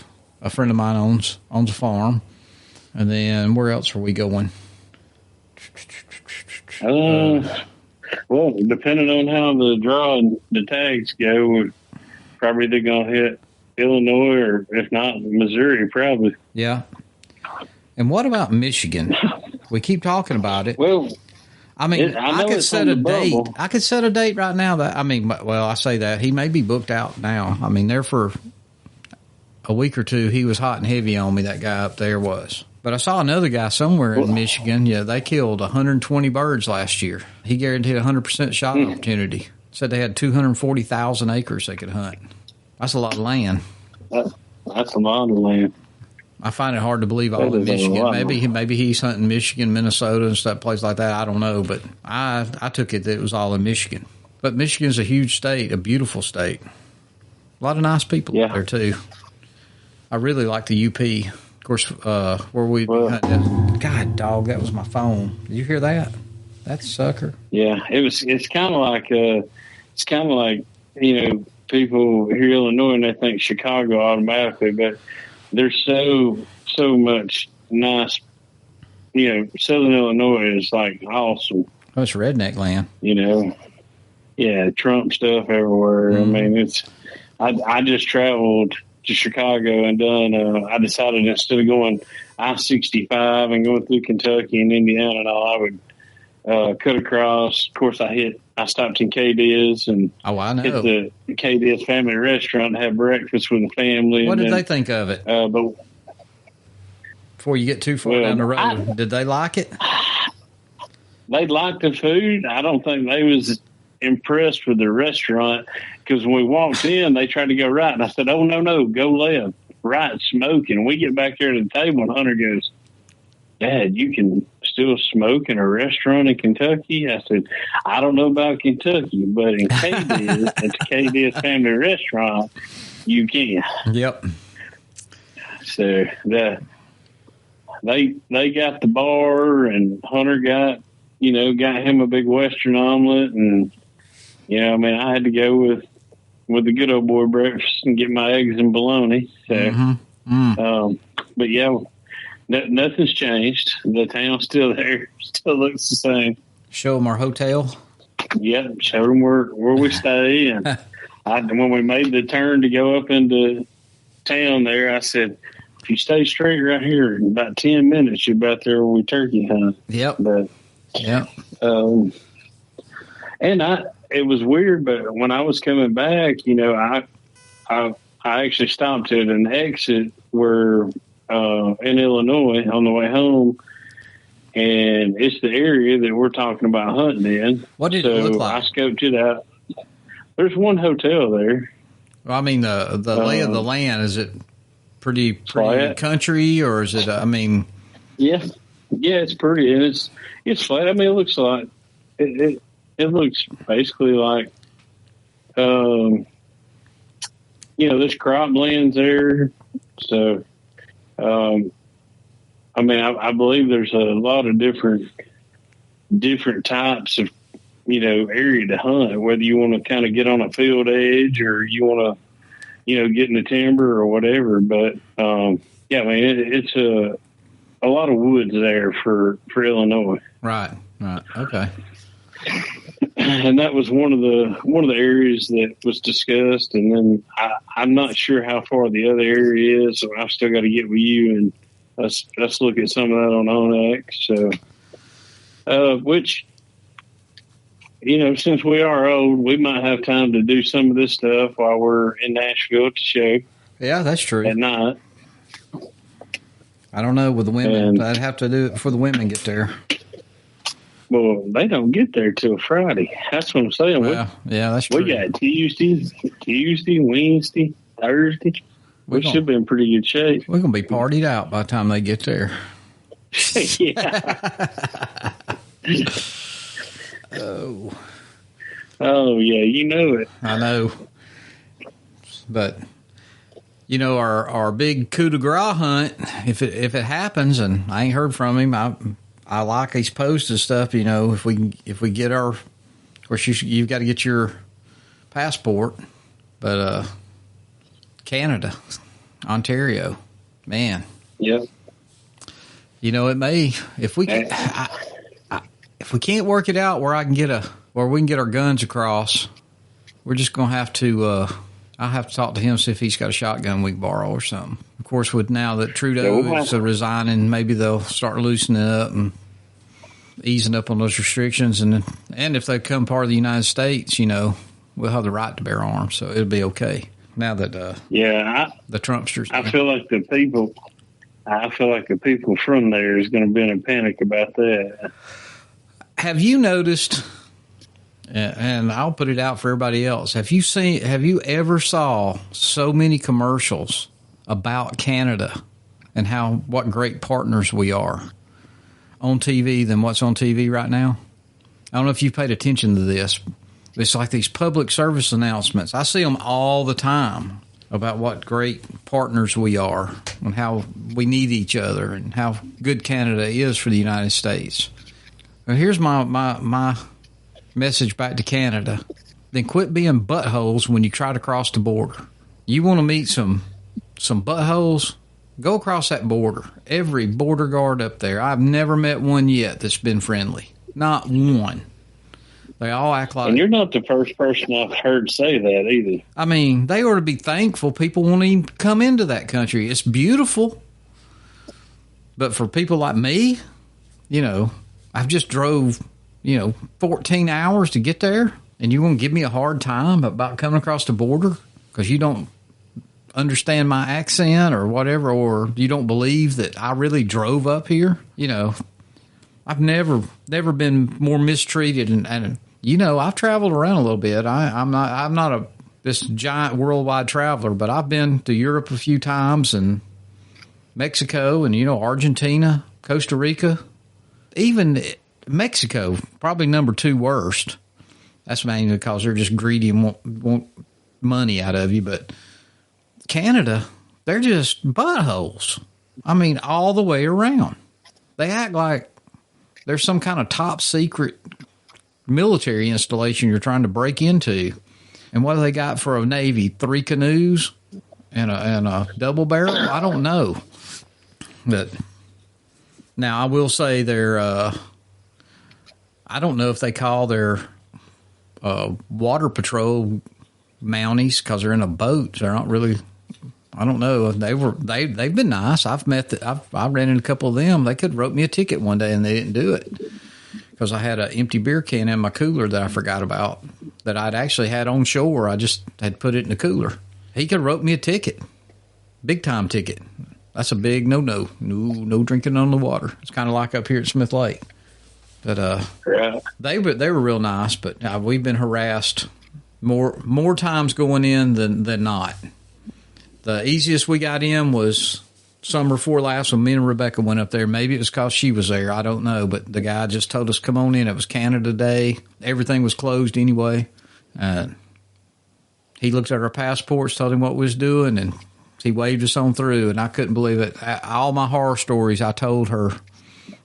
friend of mine owns a farm. And then where else are we going? Well, depending on how the draw and the tags go, we're probably either going to hit Illinois or if not Missouri, probably. Yeah. And what about Michigan? We keep talking about it. Well, I mean, I could set a date. I could set a date right now. I say that he may be booked out now. I mean, there for a week or two, he was hot and heavy on me. That guy up there was. But I saw another guy somewhere in Michigan. Yeah, they killed 120 birds last year. He guaranteed 100% shot opportunity. Said they had 240,000 acres they could hunt. That's a lot of land. That's a lot of land. I find it hard to believe all in Michigan. Maybe he's hunting Michigan, Minnesota, and stuff, places like that. I don't know, but I took it that it was all in Michigan. But Michigan's a huge state, a beautiful state. A lot of nice people up there too. I really like the UP. Of course, where we hunting. God, dog, that was my phone. Did you hear that? That sucker. Yeah, it's kind of like people hear Illinois and they think Chicago automatically, but there's so much nice. Southern Illinois is like awesome. Oh, it's redneck land. Trump stuff everywhere. I mean, I just traveled to Chicago and done. I decided instead of going I-65 and going through Kentucky and Indiana and all, I would cut across. Of course, I stopped in K-Diz and hit the K-Diz family restaurant and had breakfast with the family. What did they think of it? But before you get too far down the road, did they like it? They liked the food. I don't think they was impressed with the restaurant because when we walked in, they tried to go right, and I said, "Oh no, go left, right, smoking." We get back there to the table, and Hunter goes, "Dad, you can still smoke in a restaurant in Kentucky?" I said, "I don't know about Kentucky, but in K-Diz, at the K-Diz family restaurant, you can." Yep. So they got the bar, and Hunter got him a big Western omelet, and I had to go with the good old boy breakfast and get my eggs and bologna. So, but yeah. Nothing's changed. The town's still there. Still looks the same. Show them our hotel. Yeah, show them where we stay. And when we made the turn to go up into town there, I said, if you stay straight right here, in about 10 minutes, you're about there where we turkey hunt. Yep. But, and it was weird, but when I was coming back, I actually stopped at an exit where in Illinois on the way home, and it's the area that we're talking about hunting in. What did it look like? I scoped it out. There's one hotel there. Well, I mean, the lay of the land, is it pretty country, or is it? Yeah, it's pretty, and it's flat. I mean, it looks like it looks basically like there's croplands there, so. I believe there's a lot of different types of, area to hunt, whether you want to kind of get on a field edge or you want to, get in the timber or whatever. But, it's a lot of woods there for Illinois. Right. Okay. And that was one of the areas that was discussed. And then I'm not sure how far the other area is, so I've still got to get with you and let's look at some of that on OnX. So, which, since we are old, we might have time to do some of this stuff while we're in Nashville at the show. Yeah, that's true. At night. I don't know with the women. I'd have to do it before the women get there. Well, they don't get there till Friday. That's what I'm saying. Well, that's true. We got Tuesday, Wednesday, Thursday. We should be in pretty good shape. We're going to be partied out by the time they get there. Yeah. Oh, yeah, you know it. I know. But, our big coup de grace hunt, if it happens, and I ain't heard from him, I like these posts and stuff, if we get our, of course you've got to get your passport, but Canada, Ontario, man. Yeah. It may, if we can, if we can't work it out where we can get our guns across, we're just going to have to, I'll have to talk to him, see if he's got a shotgun we can borrow or something. Of course, with now that Trudeau is resigning, maybe they'll start loosening up and easing up on those restrictions, and if they become part of the United States, we'll have the right to bear arms, so it'll be okay. Now that the Trumpsters, I feel like the people from there is going to be in a panic about that. Have you noticed? And I'll put it out for everybody else. Have you ever saw so many commercials about Canada and what great partners we are on TV than what's on TV right now? I don't know if you've paid attention to this. It's like these public service announcements. I see them all the time about what great partners we are and how we need each other and how good Canada is for the United States. Now, here's my message back to Canada. Then quit being buttholes when you try to cross the border. You want to meet some buttholes? Go across that border. Every border guard up there, I've never met one yet that's been friendly. Not one. They all act like... And you're not the first person I've heard say that either. I mean, they ought to be thankful people won't even come into that country. It's beautiful. But for people like me, I've just drove, 14 hours to get there, and you want to give me a hard time about coming across the border because you don't understand my accent or whatever, or you don't believe that I really drove up here. I've never been more mistreated, and I've traveled around a little bit. I'm not this giant worldwide traveler, but I've been to Europe a few times, and Mexico, and Argentina, Costa Rica, even Mexico, probably number 2 worst. That's mainly because they're just greedy and want money out of you. But Canada, they're just buttholes. I mean, all the way around. They act like there's some kind of top secret military installation you're trying to break into. And what do they got for a Navy? 3 canoes and a double barrel? I don't know. But now I will say they're, I don't know if they call their water patrol Mounties because they're in a boat. They're not really, I don't know. They've been nice. I've ran into a couple of them. They could have wrote me a ticket one day and they didn't do it because I had an empty beer can in my cooler that I forgot about that I'd actually had on shore. I just had put it in the cooler. He could have wrote me a ticket, big time ticket. That's a big no drinking on the water. It's kind of like up here at Smith Lake. But they were real nice, but we've been harassed more times going in than not. The easiest we got in was summer before last when me and Rebecca went up there. Maybe it was because she was there. I don't know. But the guy just told us, come on in. It was Canada Day. Everything was closed anyway. He looked at our passports, told him what we was doing, and he waved us on through. And I couldn't believe it. All my horror stories I told her. And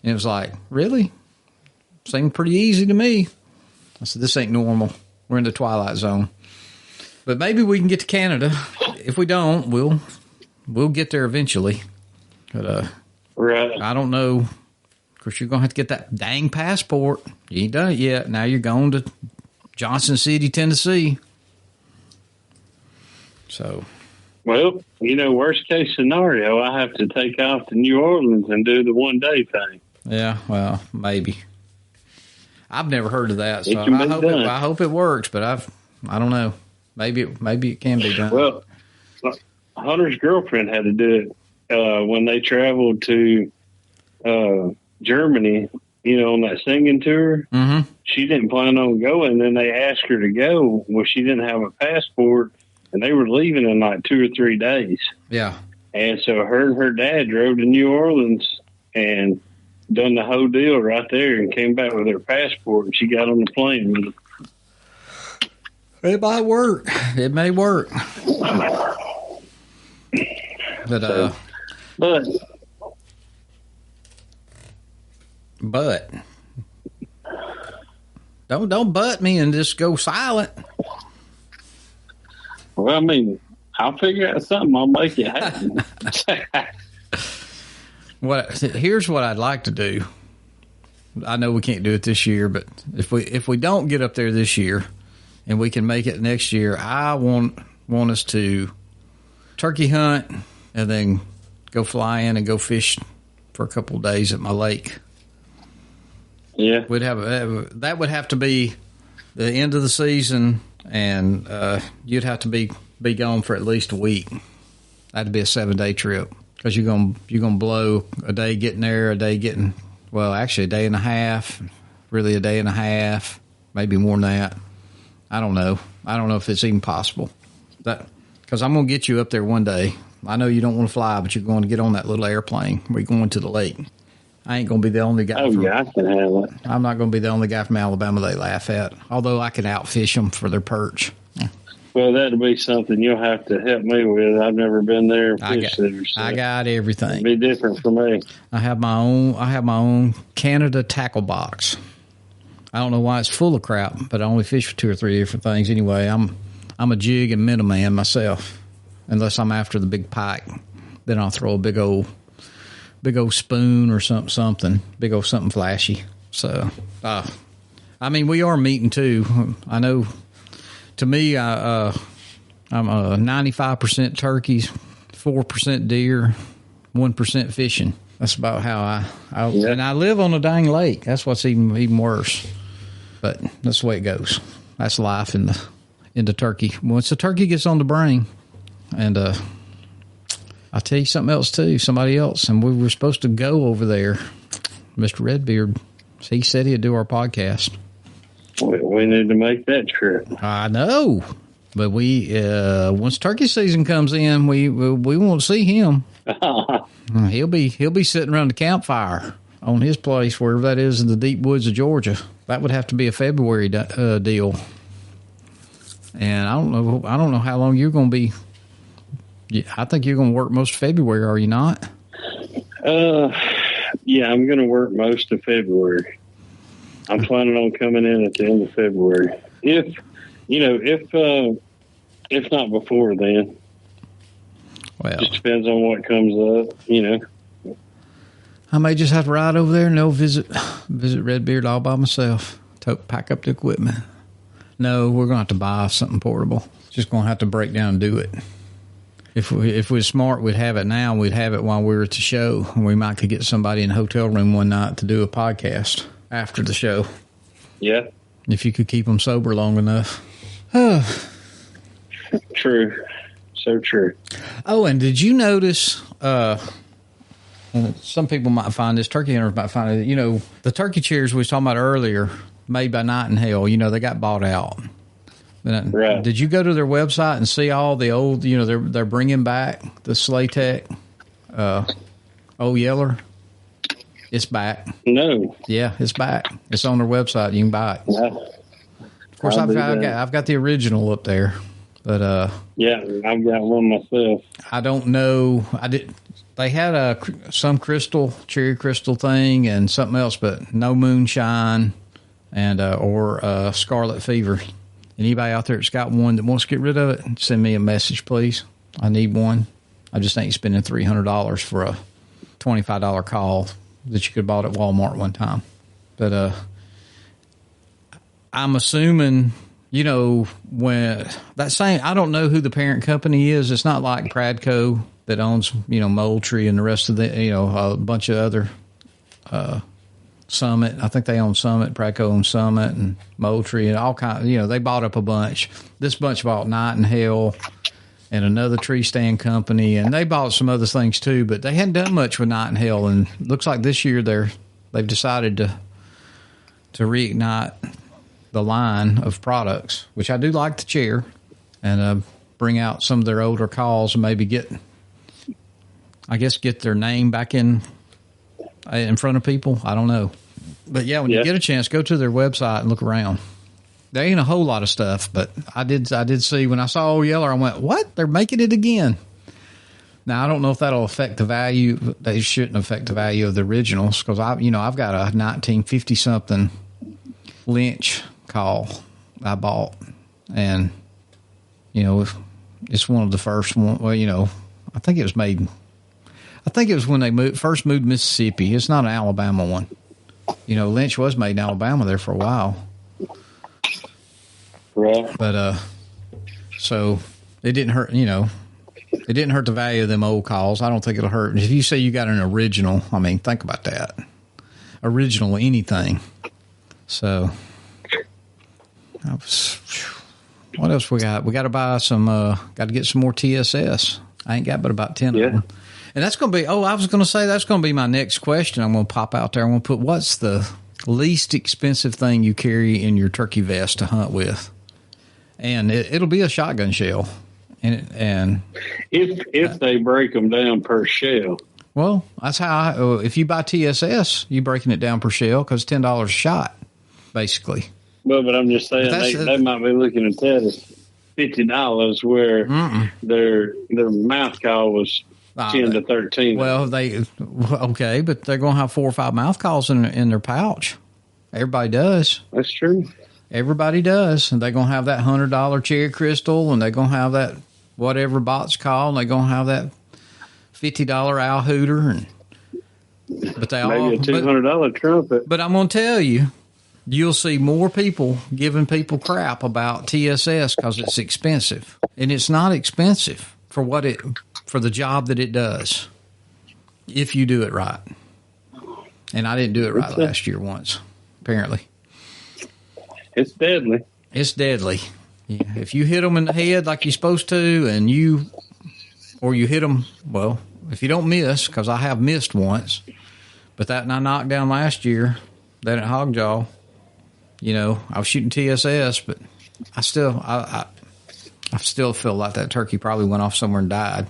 it was like, really? Seemed pretty easy to me. I said, this ain't normal. We're in the twilight zone. But maybe we can get to Canada. If we don't, we'll get there eventually. But right. I don't know. Of course, you're going to have to get that dang passport. You ain't done it yet. Now you're going to Johnson City, Tennessee. So. Well, worst case scenario, I have to take off to New Orleans and do the 1-day thing. Yeah, well, maybe. I've never heard of that, so I hope it works. But I don't know. Maybe it can be done. Well, Hunter's girlfriend had to do it when they traveled to Germany. On that singing tour. Mm-hmm. She didn't plan on going. Then they asked her to go. Well, she didn't have a passport, and they were leaving in like 2 or 3 days. Yeah. And so her and her dad drove to New Orleans and done the whole deal right there and came back with her passport, and she got on the plane with them. It might work. It may work. But don't butt me and just go silent. Well, I mean, I'll figure out something. I'll make it happen. Here's what I'd like to do. I know we can't do it this year, but if we don't get up there this year and we can make it next year, I want us to turkey hunt and then go fly in and go fish for a couple of days at my lake. Yeah. We'd have that would have to be the end of the season, and you'd have to be gone for at least a week. That'd be a 7-day trip because you're gonna blow a day getting there, a day getting actually a day and a half, really a day and a half, maybe more than that. I don't know if it's even possible. That because I'm gonna get you up there one day. I know you don't want to fly, but you're going to get on that little airplane. We're going to the lake. I ain't going to be the only guy. I can handle it. I'm not going to be the only guy from Alabama they laugh at, although I can outfish them for their perch. Well, that'll be something you'll have to help me with. I've never been there. I got everything. It'll be different for me. I have my own Canada tackle box. I don't know why it's full of crap, but I only fish for 2 or 3 different things. Anyway, I'm a jig and minnow man myself, unless I'm after the big pike. Then I'll throw a big old spoon or something, big old something flashy. So, I mean, we are meeting too. I know. To me, I'm 95% turkeys, 4% deer, 1% fishing. That's about how and I live on a dang lake. That's what's even worse. But that's the way it goes. That's life in the turkey. Once the turkey gets on the brain, and I'll tell you something else too. Somebody else, and we were supposed to go over there. Mr. Redbeard, he said he'd do our podcast. We need to make that trip. I know, but we once turkey season comes in, we won't see him. He'll be sitting around the campfire on his place, wherever that is in the deep woods of Georgia. That would have to be a February deal. And I don't know how long you're going to be. I think you're going to work most of February, are you not? Yeah, I'm going to work most of February. I'm planning on coming in at the end of February. If not before then. Well, just depends on what comes up, I may just have to ride over there and visit Redbeard all by myself. Pack up the equipment. No, we're going to have to buy something portable. Just going to have to break down and do it. If we're smart, we'd have it now. We'd have it while we were at the show. And we might could get somebody in the hotel room one night to do a podcast after the show. Yeah. If you could keep them sober long enough. True. So true. Oh, and did you notice, some people might find this, turkey hunters might find it, the turkey chairs we was talking about earlier, made by Nightingale, they got bought out. Right. Did you go to their website and see all the old, they're bringing back the Slaytech, Old Yeller? It's back. No. Yeah, it's back. It's on their website. You can buy it. Yeah. Of course, I've got the original up there, but yeah, I've got one myself. I don't know. They had some cherry crystal thing, and something else, but no moonshine, and or scarlet fever. Anybody out there that's got one that wants to get rid of it, send me a message, please. I need one. I just ain't spending $300 for a $25 call that you could have bought at Walmart one time. But I'm assuming, when that same, I don't know who the parent company is. It's not like Pradco that owns, Moultrie and the rest of the, a bunch of other Summit. I think they own Summit. Pradco owns Summit and Moultrie and all kinds. They bought up a bunch. This bunch bought Nightingale and another tree stand company, and they bought some other things too. But they hadn't done much with Nightingale, and looks like this year they've decided to reignite the line of products, which I do like the chair, and bring out some of their older calls and maybe get their name back in front of people. I don't know. But yeah, when you get a chance, go to their website and look around. There ain't a whole lot of stuff, but I did see when I saw Old Yeller, I went, what? They're making it again. Now, I don't know if that'll affect the value. They shouldn't affect the value of the originals, because I've got a 1950 something Lynch call I bought, and it's one of the first one. Well, I think it was when they first moved to Mississippi. It's not an Alabama one. Lynch was made in Alabama there for a while. Right. But so it didn't hurt. It didn't hurt the value of them old calls. I don't think it'll hurt if you say you got an original. I mean, think about that. Original anything. So, what else we got? We got to buy some. Got to get some more TSS. I ain't got but about 10 of them. And that's going to be. I was going to say that's going to be my next question. I'm going to pop out there. I'm going to put what's the least expensive thing you carry in your turkey vest to hunt with, and it'll be a shotgun shell. And if they break them down per shell. Well, that's how if you buy TSS, you breaking it down per shell because $10 a shot, basically. Well, but I'm just saying they might be looking at that as $50 where their mouth call was 10 to 13. Well, okay, but they're going to have 4 or 5 mouth calls in their pouch. Everybody does. That's true. Everybody does, and they're going to have that $100 cherry crystal, and they're going to have that whatever bots call, and they're going to have that $50 owl hooter, but they maybe a $200 trumpet. But I'm going to tell you, you'll see more people giving people crap about TSS because it's expensive, and it's not expensive for the job that it does. If you do it right, and I didn't do it right last year once, apparently. It's deadly. It's deadly. Yeah. If you hit them in the head like you're supposed to, or you hit them, well, if you don't miss, because I have missed once, but that I knocked down last year, that at Hogjaw, I was shooting TSS, but I still feel like that turkey probably went off somewhere and died.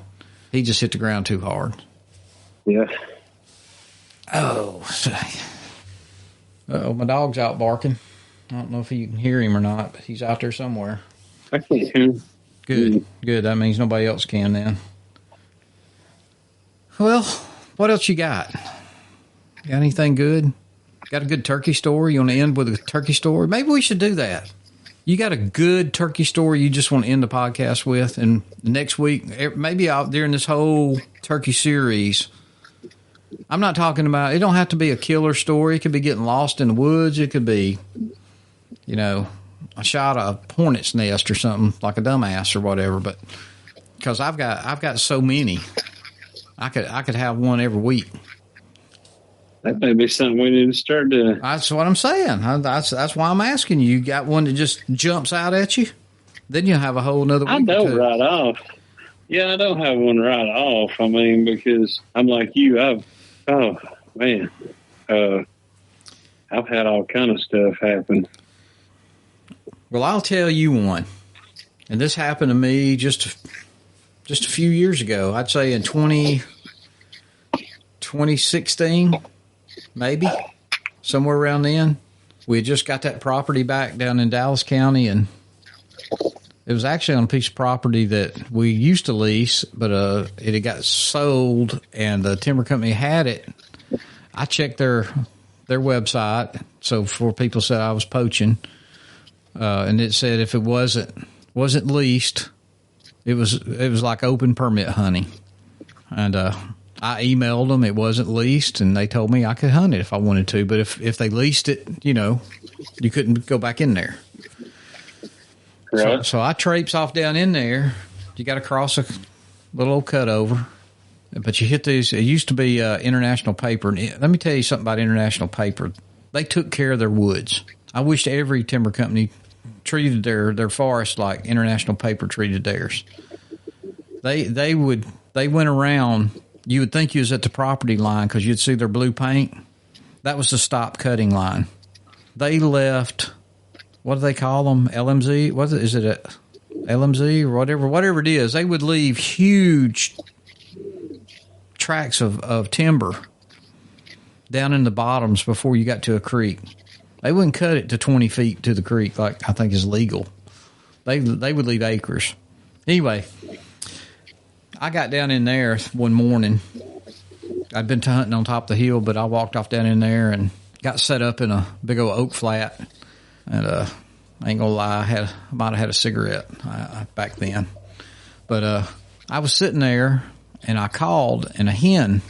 He just hit the ground too hard. Yeah. Oh, my dog's out barking. I don't know if you can hear him or not, but he's out there somewhere. I can't hear him. Good. That means nobody else can then. Well, what else you got? Got anything good? Got a good turkey story? You want to end with a turkey story? Maybe we should do that. You got a good turkey story you just want to end the podcast with, and next week, maybe during this whole turkey series, I'm not talking about, it don't have to be a killer story. It could be getting lost in the woods. It could be, I shot a hornet's nest or something like a dumbass or whatever, but because I've got so many, I could have one every week. That may be something we need to start doing. That's what I'm saying. That's why I'm asking you. You got one that just jumps out at you? Then you'll have a whole nother week. I don't right off. Yeah, I don't have one right off. I mean, because I'm like you. I've had all kind of stuff happen. Well, I'll tell you one. And this happened to me just a few years ago. I'd say in 2016, maybe, somewhere around then. We had just got that property back down in Dallas County, and it was actually on a piece of property that we used to lease, but it had got sold, and the timber company had it. I checked their website, so before people said I was poaching, and it said if it wasn't leased, it was like open permit hunting, and I emailed them. It wasn't leased, and they told me I could hunt it if I wanted to. But if they leased it, you couldn't go back in there. Right. So I traipse off down in there. You got to cross a little old cutover. But you hit these. It used to be International Paper. And let me tell you something about International Paper. They took care of their woods. I wish every timber company treated their forest like International Paper treated theirs. They went around. You would think you was at the property line because you'd see their blue paint. That was the stop cutting line. They left, what do they call them? LMZ? Is it a LMZ or whatever it is? They would leave huge tracts of timber down in the bottoms before you got to a creek. They wouldn't cut it to 20 feet to the creek like I think is legal. They would leave acres. Anyway, I got down in there one morning. I'd been hunting on top of the hill, but I walked off down in there and got set up in a big old oak flat. And I ain't gonna lie, I might have had a cigarette back then. But I was sitting there and I called, and a hen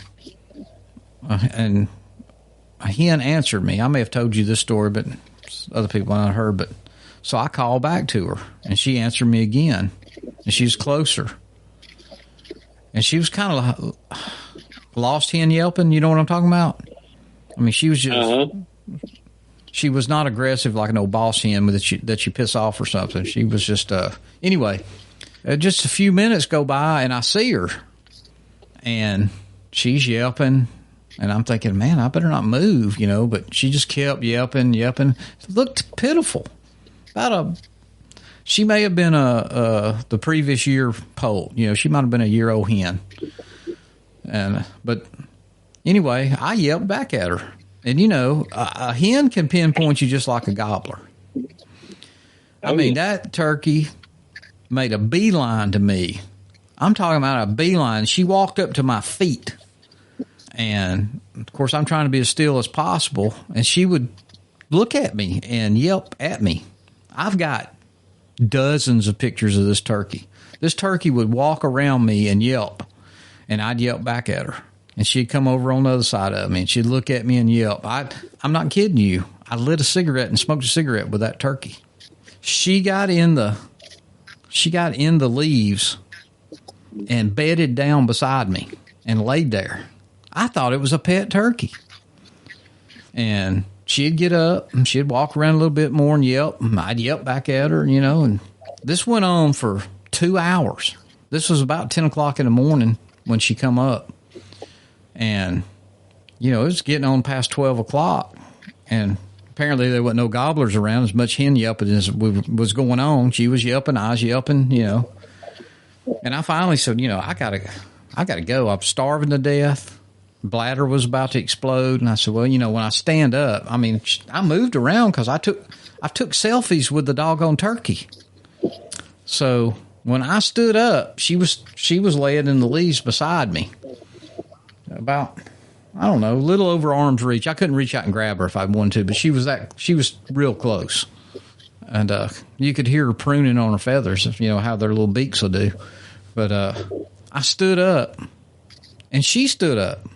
answered me. I may have told you this story, but other people haven't heard. But so I called back to her, and she answered me again, and she was closer. And she was kind of lost hen yelping. You know what I'm talking about? I mean, she was just she was not aggressive like an old boss hen that you piss off or something. She was just anyway. Just a few minutes go by and I see her, and she's yelping, and I'm thinking, man, I better not move, But she just kept yelping. It looked pitiful. She may have been the previous year poult. She might have been a year-old hen. But anyway, I yelped back at her. And, a hen can pinpoint you just like a gobbler. I mean, that turkey made a beeline to me. I'm talking about a beeline. She walked up to my feet. And, of course, I'm trying to be as still as possible. And she would look at me and yelp at me. I've got dozens of pictures of this turkey. This turkey would walk around me and yelp. And I'd yelp back at her. And she'd come over on the other side of me, and she'd look at me and yelp. I'm not kidding you. I lit a cigarette and smoked a cigarette with that turkey. She got in the leaves and bedded down beside me and laid there. I thought it was a pet turkey. And she'd get up and she'd walk around a little bit more and yelp. And I'd yelp back at her, and this went on for 2 hours. This was about 10 o'clock in the morning when she come up. And, it was getting on past 12 o'clock. And apparently there wasn't no gobblers around, as much hen yelping as was going on. She was yelping, I was yelping, And I finally said, I gotta go. I'm starving to death. Bladder was about to explode. And I said, well, when I stand up, I moved around because I took selfies with the doggone turkey. So when I stood up, she was laying in the leaves beside me. About, I don't know, a little over arm's reach. I couldn't reach out and grab her if I wanted to, but she was real close. And you could hear her pruning on her feathers, how their little beaks will do. But I stood up, and she stood up.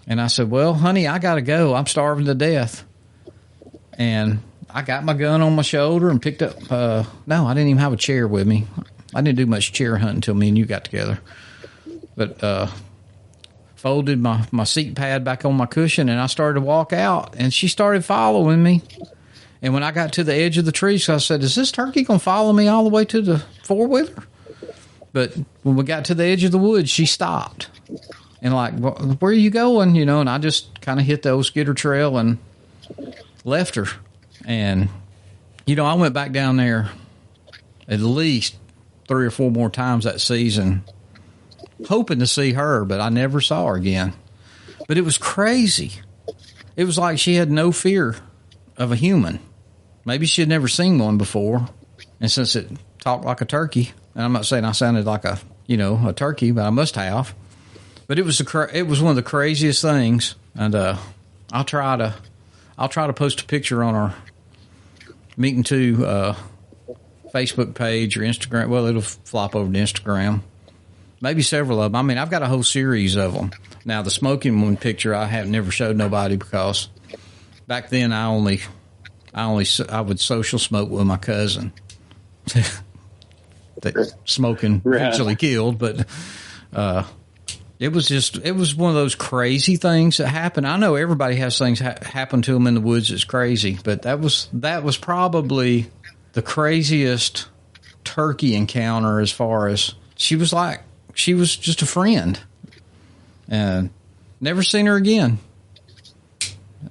And I said, well, honey, I got to go. I'm starving to death. And I got my gun on my shoulder and picked up, no, I didn't even have a chair with me. I didn't do much chair hunting until me and you got together. But folded my seat pad back on my cushion, and I started to walk out, and she started following me. And when I got to the edge of the tree, so I said, is this turkey going to follow me all the way to the four-wheeler? But when we got to the edge of the woods, she stopped. And like, where are you going? And I just kind of hit the old skidder trail and left her. And, I went back down there at least 3 or 4 more times that season, hoping to see her, but I never saw her again. But it was crazy. It was like she had no fear of a human. Maybe she had never seen one before. And since it talked like a turkey, and I'm not saying I sounded like a turkey, but I must have. But it was one of the craziest things. And I'll try to post a picture on our Meeting 2 Facebook page or Instagram. Well, it'll flop over to Instagram. Maybe several of them. I've got a whole series of them. Now, the smoking one picture I have never showed nobody because back then I would social smoke with my cousin. That smoking eventually killed, but it was one of those crazy things that happened. I know everybody has things happen to them in the woods that's crazy, but that was probably the craziest turkey encounter as far as she was just a friend, and never seen her again.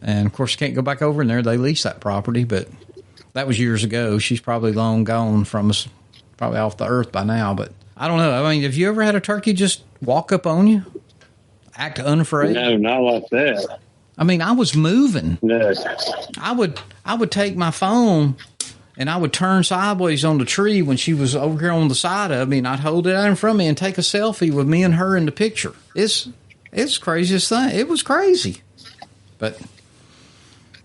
And of course, can't go back over in there. They leased that property, but that was years ago. She's probably long gone from us, probably off the earth by now. But I don't know. Have you ever had a turkey just walk up on you, act unafraid? No, not like that. I was moving. No. I would take my phone and I would turn sideways on the tree when she was over here on the side of me, and I'd hold it out in front of me and take a selfie with me and her in the picture. It's the craziest thing. It was crazy. But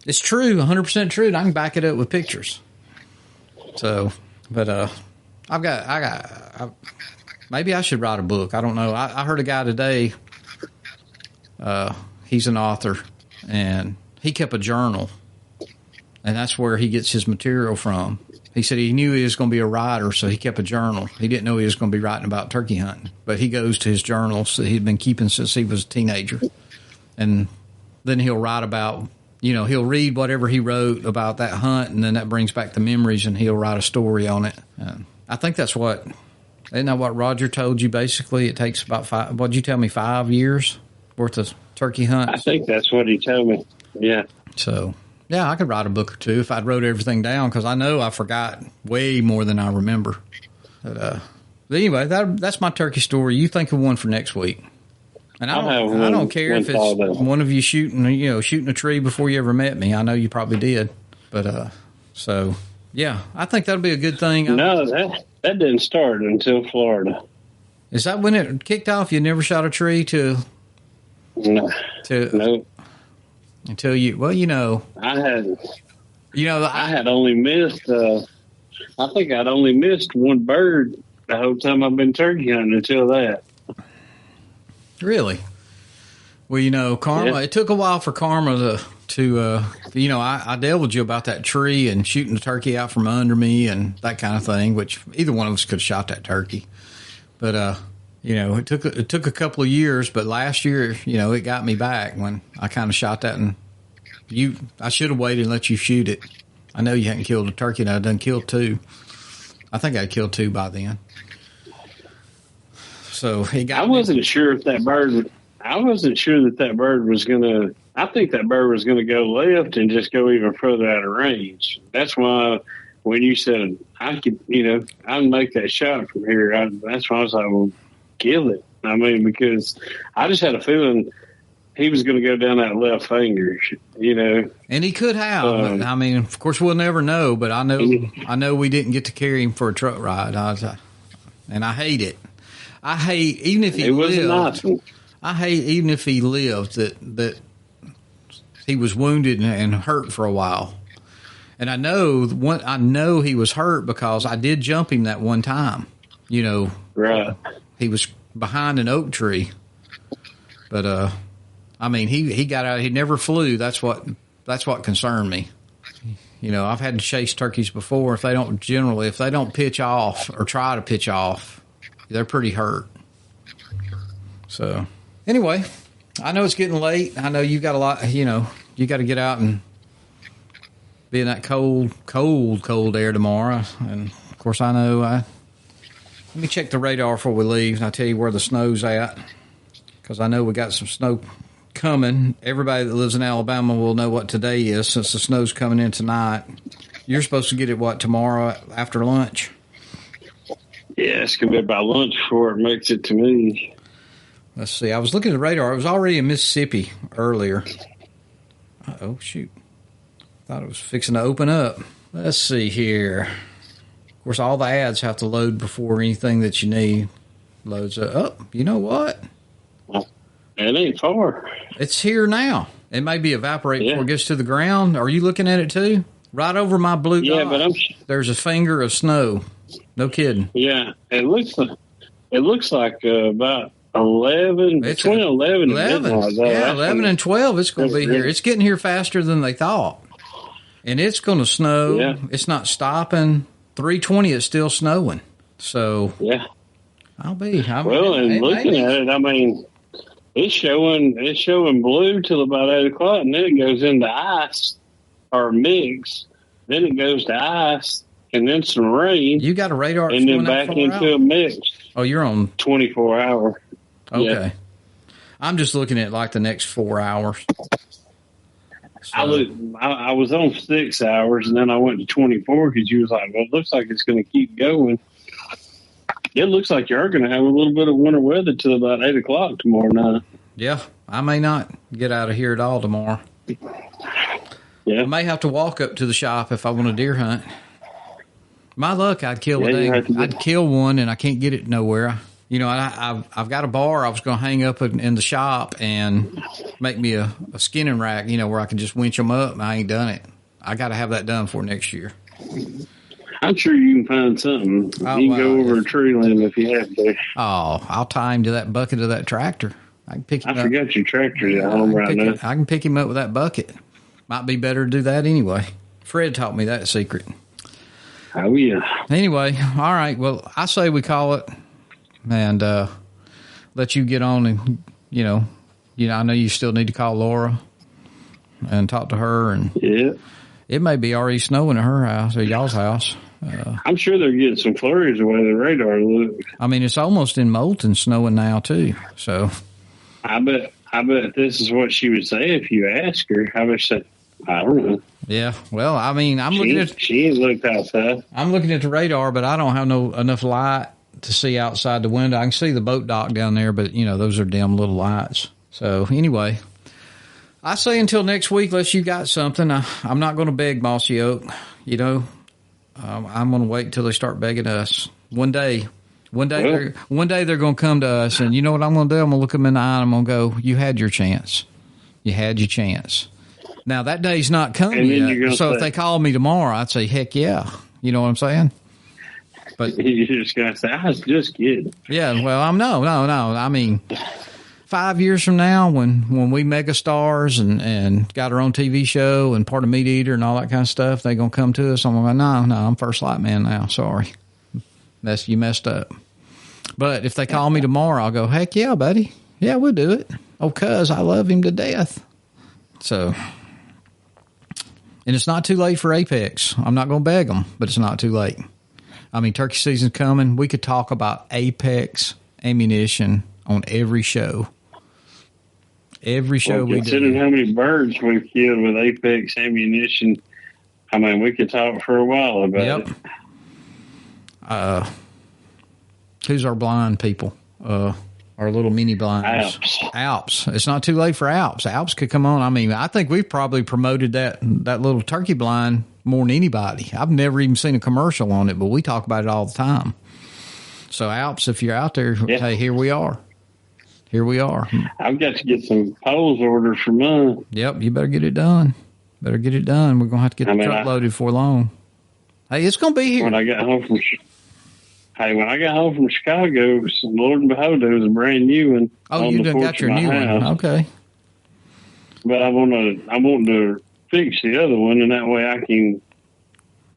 it's true, 100% true, and I can back it up with pictures. So, but maybe I should write a book. I don't know. I heard a guy today, he's an author, and he kept a journal. And that's where he gets his material from. He said he knew he was going to be a writer, so he kept a journal. He didn't know he was going to be writing about turkey hunting. But he goes to his journals that he'd been keeping since he was a teenager. And then he'll write about, he'll read whatever he wrote about that hunt, and then that brings back the memories, and he'll write a story on it. I think isn't that what Roger told you? Basically, it takes about what'd you tell me, 5 years worth of turkey hunts? I think that's what he told me. Yeah. So, yeah, I could write a book or two if I'd wrote everything down, because I know I forgot way more than I remember. But anyway, that's my turkey story. You think of one for next week. And I don't care if it's one of you shooting a tree before you ever met me. I know you probably did. But, so, yeah, I think that'll be a good thing. No, that didn't start until Florida. Is that when it kicked off? You never shot a tree No. Until you, I had only missed, I think I'd only missed one bird the whole time I've been turkey hunting until that. Really? Well, Karma, yeah. It took a while for Karma to I dealt with you about that tree and shooting the turkey out from under me and that kind of thing, which either one of us could have shot that turkey. But, it took a couple of years, but last year, it got me back when I kind of shot that, and I should have waited and let you shoot it. I know you hadn't killed a turkey, and I done killed 2. I think I killed 2 by then. So I wasn't sure if that bird. I wasn't sure that bird was gonna. I think that bird was gonna go left and just go even further out of range. That's why when you said I could, I'd make that shot from here. That's why I was like, well, kill it. I mean, because I just had a feeling he was going to go down that left finger, And he could have. I mean, of course, we'll never know. But I know we didn't get to carry him for a truck ride. And I hate it. I hate even if he lived. I hate even if he lived that he was wounded and hurt for a while. And I know he was hurt because I did jump him that one time. Right. He was behind an oak tree, but I mean he got out. He never flew. That's what concerned me. I've had to chase turkeys before. If they don't pitch off or try to pitch off, they're pretty hurt. So anyway, I know it's getting late. I know you got a lot. You got to get out and be in that cold air tomorrow. And of course, I know. Let me check the radar before we leave, and I'll tell you where the snow's at, because I know we got some snow coming. Everybody that lives in Alabama will know what today is, since the snow's coming in tonight. You're supposed to get it, tomorrow after lunch? Yeah, it's going to be about lunch before it makes it to me. Let's see. I was looking at the radar. It was already in Mississippi earlier. Oh, shoot. Thought it was fixing to open up. Let's see here. Of course, all the ads have to load before anything that you need loads up. Oh, you know what? It ain't far. It's here now. It may be evaporating before it gets to the ground. Are you looking at it too? Right over my blue dot. Yeah, but there's a finger of snow. No kidding. Yeah, it looks like about 11, between 11 and 11. Yeah, 11 and 12. It's going to be here. It's getting here faster than they thought, and it's going to snow. Yeah. It's not stopping. 3:20. It's still snowing. So yeah, I'll be. And looking at it, I mean, it's showing blue till about 8 o'clock, and then it goes into ice or mix. Then it goes to ice, and then some rain. You got a radar, and then back into a mix. Oh, you're on 24 hour. Okay, yeah. I'm just looking at like the next 4 hours. So. I was on 6 hours, and then I went to 24 because you was like, well, it looks like it's going to keep going. It looks like you're going to have a little bit of winter weather till about 8 o'clock tomorrow night. Yeah, I may not get out of here at all tomorrow. Yeah, I may have to walk up to the shop if I want to deer hunt. My luck, I'd kill a thing. I'd kill one, and I can't get it nowhere. I've got a bar I was going to hang up in the shop and make me a skinning rack, where I can just winch them up. I ain't done it. I got to have that done for next year. I'm sure you can find something. You can go over a tree limb if you have to. Oh, I'll tie him to that bucket of that tractor. I can pick him up. I forgot your tractor's at home right now. I can pick him up with that bucket. Might be better to do that anyway. Fred taught me that secret. Oh, yeah. Anyway, all right. Well, I say we call it and let you get on and, I know you still need to call Laura. and talk to her. And it may be already snowing at her house or y'all's house. I'm sure they're getting some flurries the way the radar looks. I mean, it's almost in Moulton snowing now too. So I bet this is what she would say if you ask her. I would say, I don't know. Yeah, well, I mean, she ain't looked outside. I'm looking at the radar, but I don't have enough light to see outside the window. I can see the boat dock down there, but those are dim little lights. So anyway, I say until next week, unless you got something. I'm not going to beg Mossy Oak. I'm going to wait until they start begging us. One day they're going to come to us, and you know what I'm going to do? I'm going to look them in the eye, and I'm going to go, "You had your chance. You had your chance." Now that day's not coming yet. So if they call me tomorrow, I'd say, "Heck yeah!" You know what I'm saying? But you're just going to say, "I was just kidding." Yeah. Well, I'm no. I mean, 5 years from now, when we mega stars and got our own TV show and part of Meat Eater and all that kind of stuff, they gonna come to us. I'm going, no, I'm First Light Man now. Sorry, you messed up. But if they call me tomorrow, I'll go, "Heck yeah, buddy. Yeah, we'll do it." Oh, cuz I love him to death. So. And it's not too late for Apex. I'm not going to beg them, but it's not too late. I mean, turkey season's coming. We could talk about Apex ammunition on every show. Every show we do. Considering how many birds we've killed with Apex ammunition, I mean, we could talk for a while about it. Who's our blind people? Our little mini blinds. Alps. It's not too late for Alps. Alps could come on. I mean, I think we've probably promoted that little turkey blind more than anybody. I've never even seen a commercial on it, but we talk about it all the time. So Alps, if you're out there, hey, here we are. Here we are. I've got to get some poles ordered for mine. Yep, you better get it done. We're going to have to get the truck loaded before long. Hey, it's going to be here. When I got home from Chicago, Lord and Behold, there was a brand new one. Oh, you done got your new one. Okay. But I want to fix the other one, and that way I can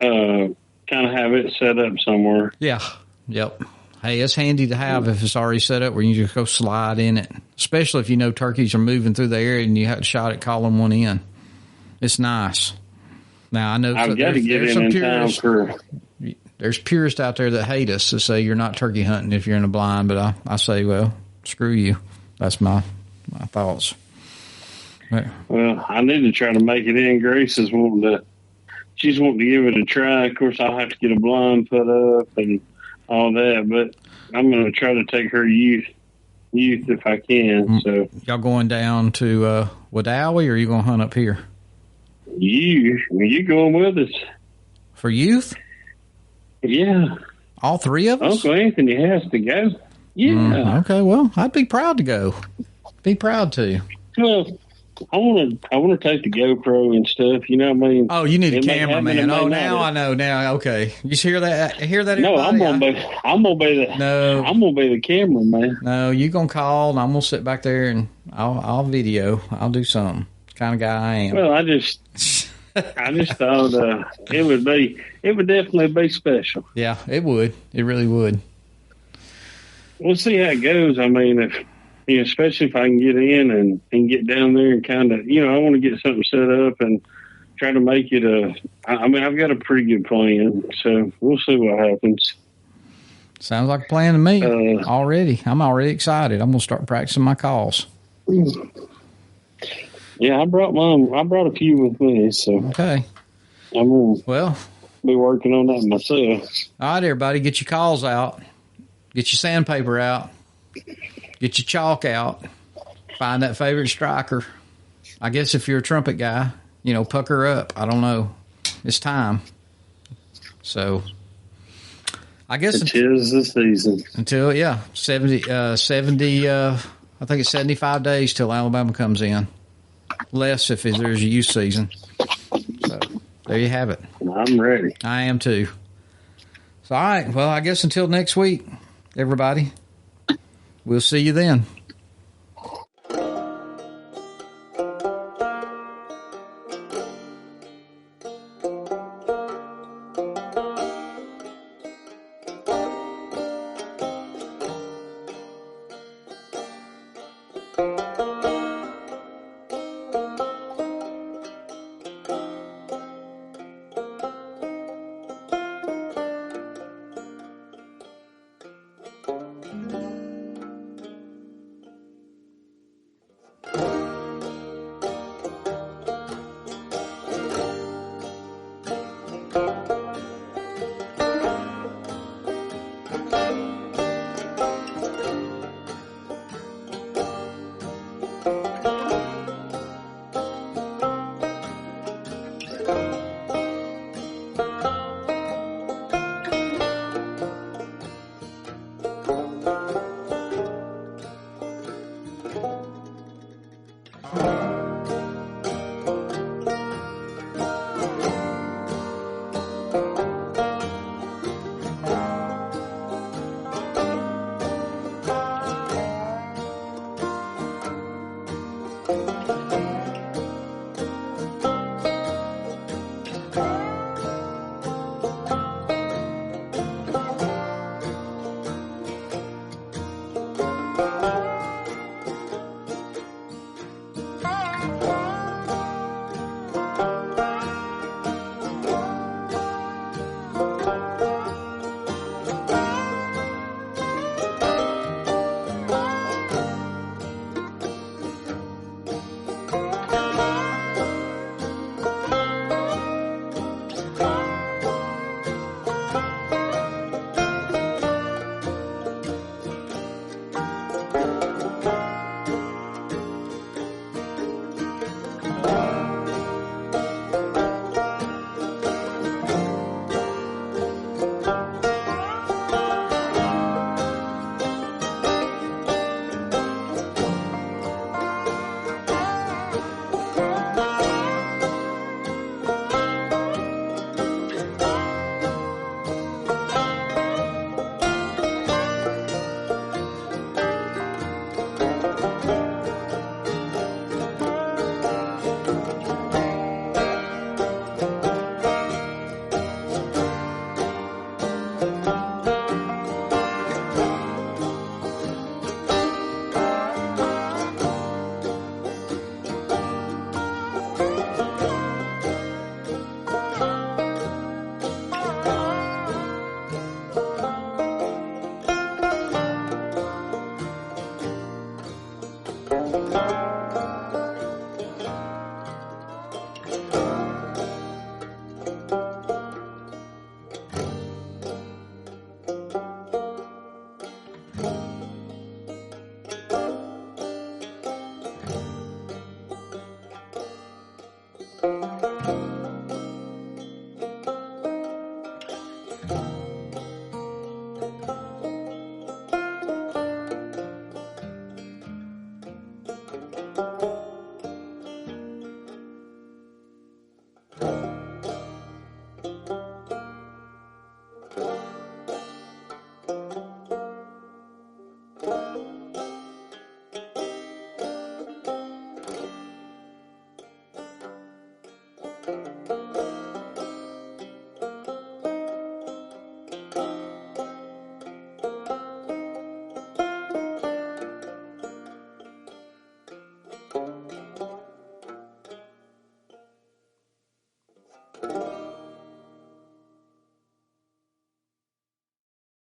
kind of have it set up somewhere. Yeah. Yep. Hey, it's handy to have if it's already set up where you just go slide in it, especially if you know turkeys are moving through the area and you have a shot at calling one in. It's nice. Now, I know I've got to get in time for... There's purists out there that hate us to say you're not turkey hunting if you're in a blind, but I say, well, screw you. That's my thoughts. Well, I need to try to make it in. Grace is she's wanting to give it a try. Of course, I'll have to get a blind put up and all that, but I'm going to try to take her youth if I can. So y'all going down to Wadowee, or are you going to hunt up here? You going with us for youth? Yeah. All three of us? Uncle Anthony has to go. Yeah. Okay, well, I'd be proud to go. Be proud to. Well, I want to take the GoPro and stuff. You know what I mean? Oh, you need a cameraman. Oh, now I know. Now, okay. You hear that? Hear that? No, I'm gonna be the cameraman. No, you gonna call and I'm gonna sit back there and I'll video. I'll do something. Kind of guy I am. Well, I just thought it would definitely be special. Yeah, it would. It really would. We'll see how it goes. I mean, especially if I can get in and get down there and kind of, I want to get something set up and try to make it I've got a pretty good plan, so we'll see what happens. Sounds like a plan to me already. I'm already excited. I'm going to start practicing my calls. Yeah, I brought a few with me, so. Okay. I'm going to be working on that myself. All right, everybody, get your calls out. Get your sandpaper out. Get your chalk out. Find that favorite striker. I guess if you're a trumpet guy, pucker up. I don't know. It's time. So, I guess it is the season. Until 70. I think it's 75 days till Alabama comes in. Less if there's a youth season. So there you have it. I'm ready. I am too. So all right. Well, I guess until next week, everybody. We'll see you then.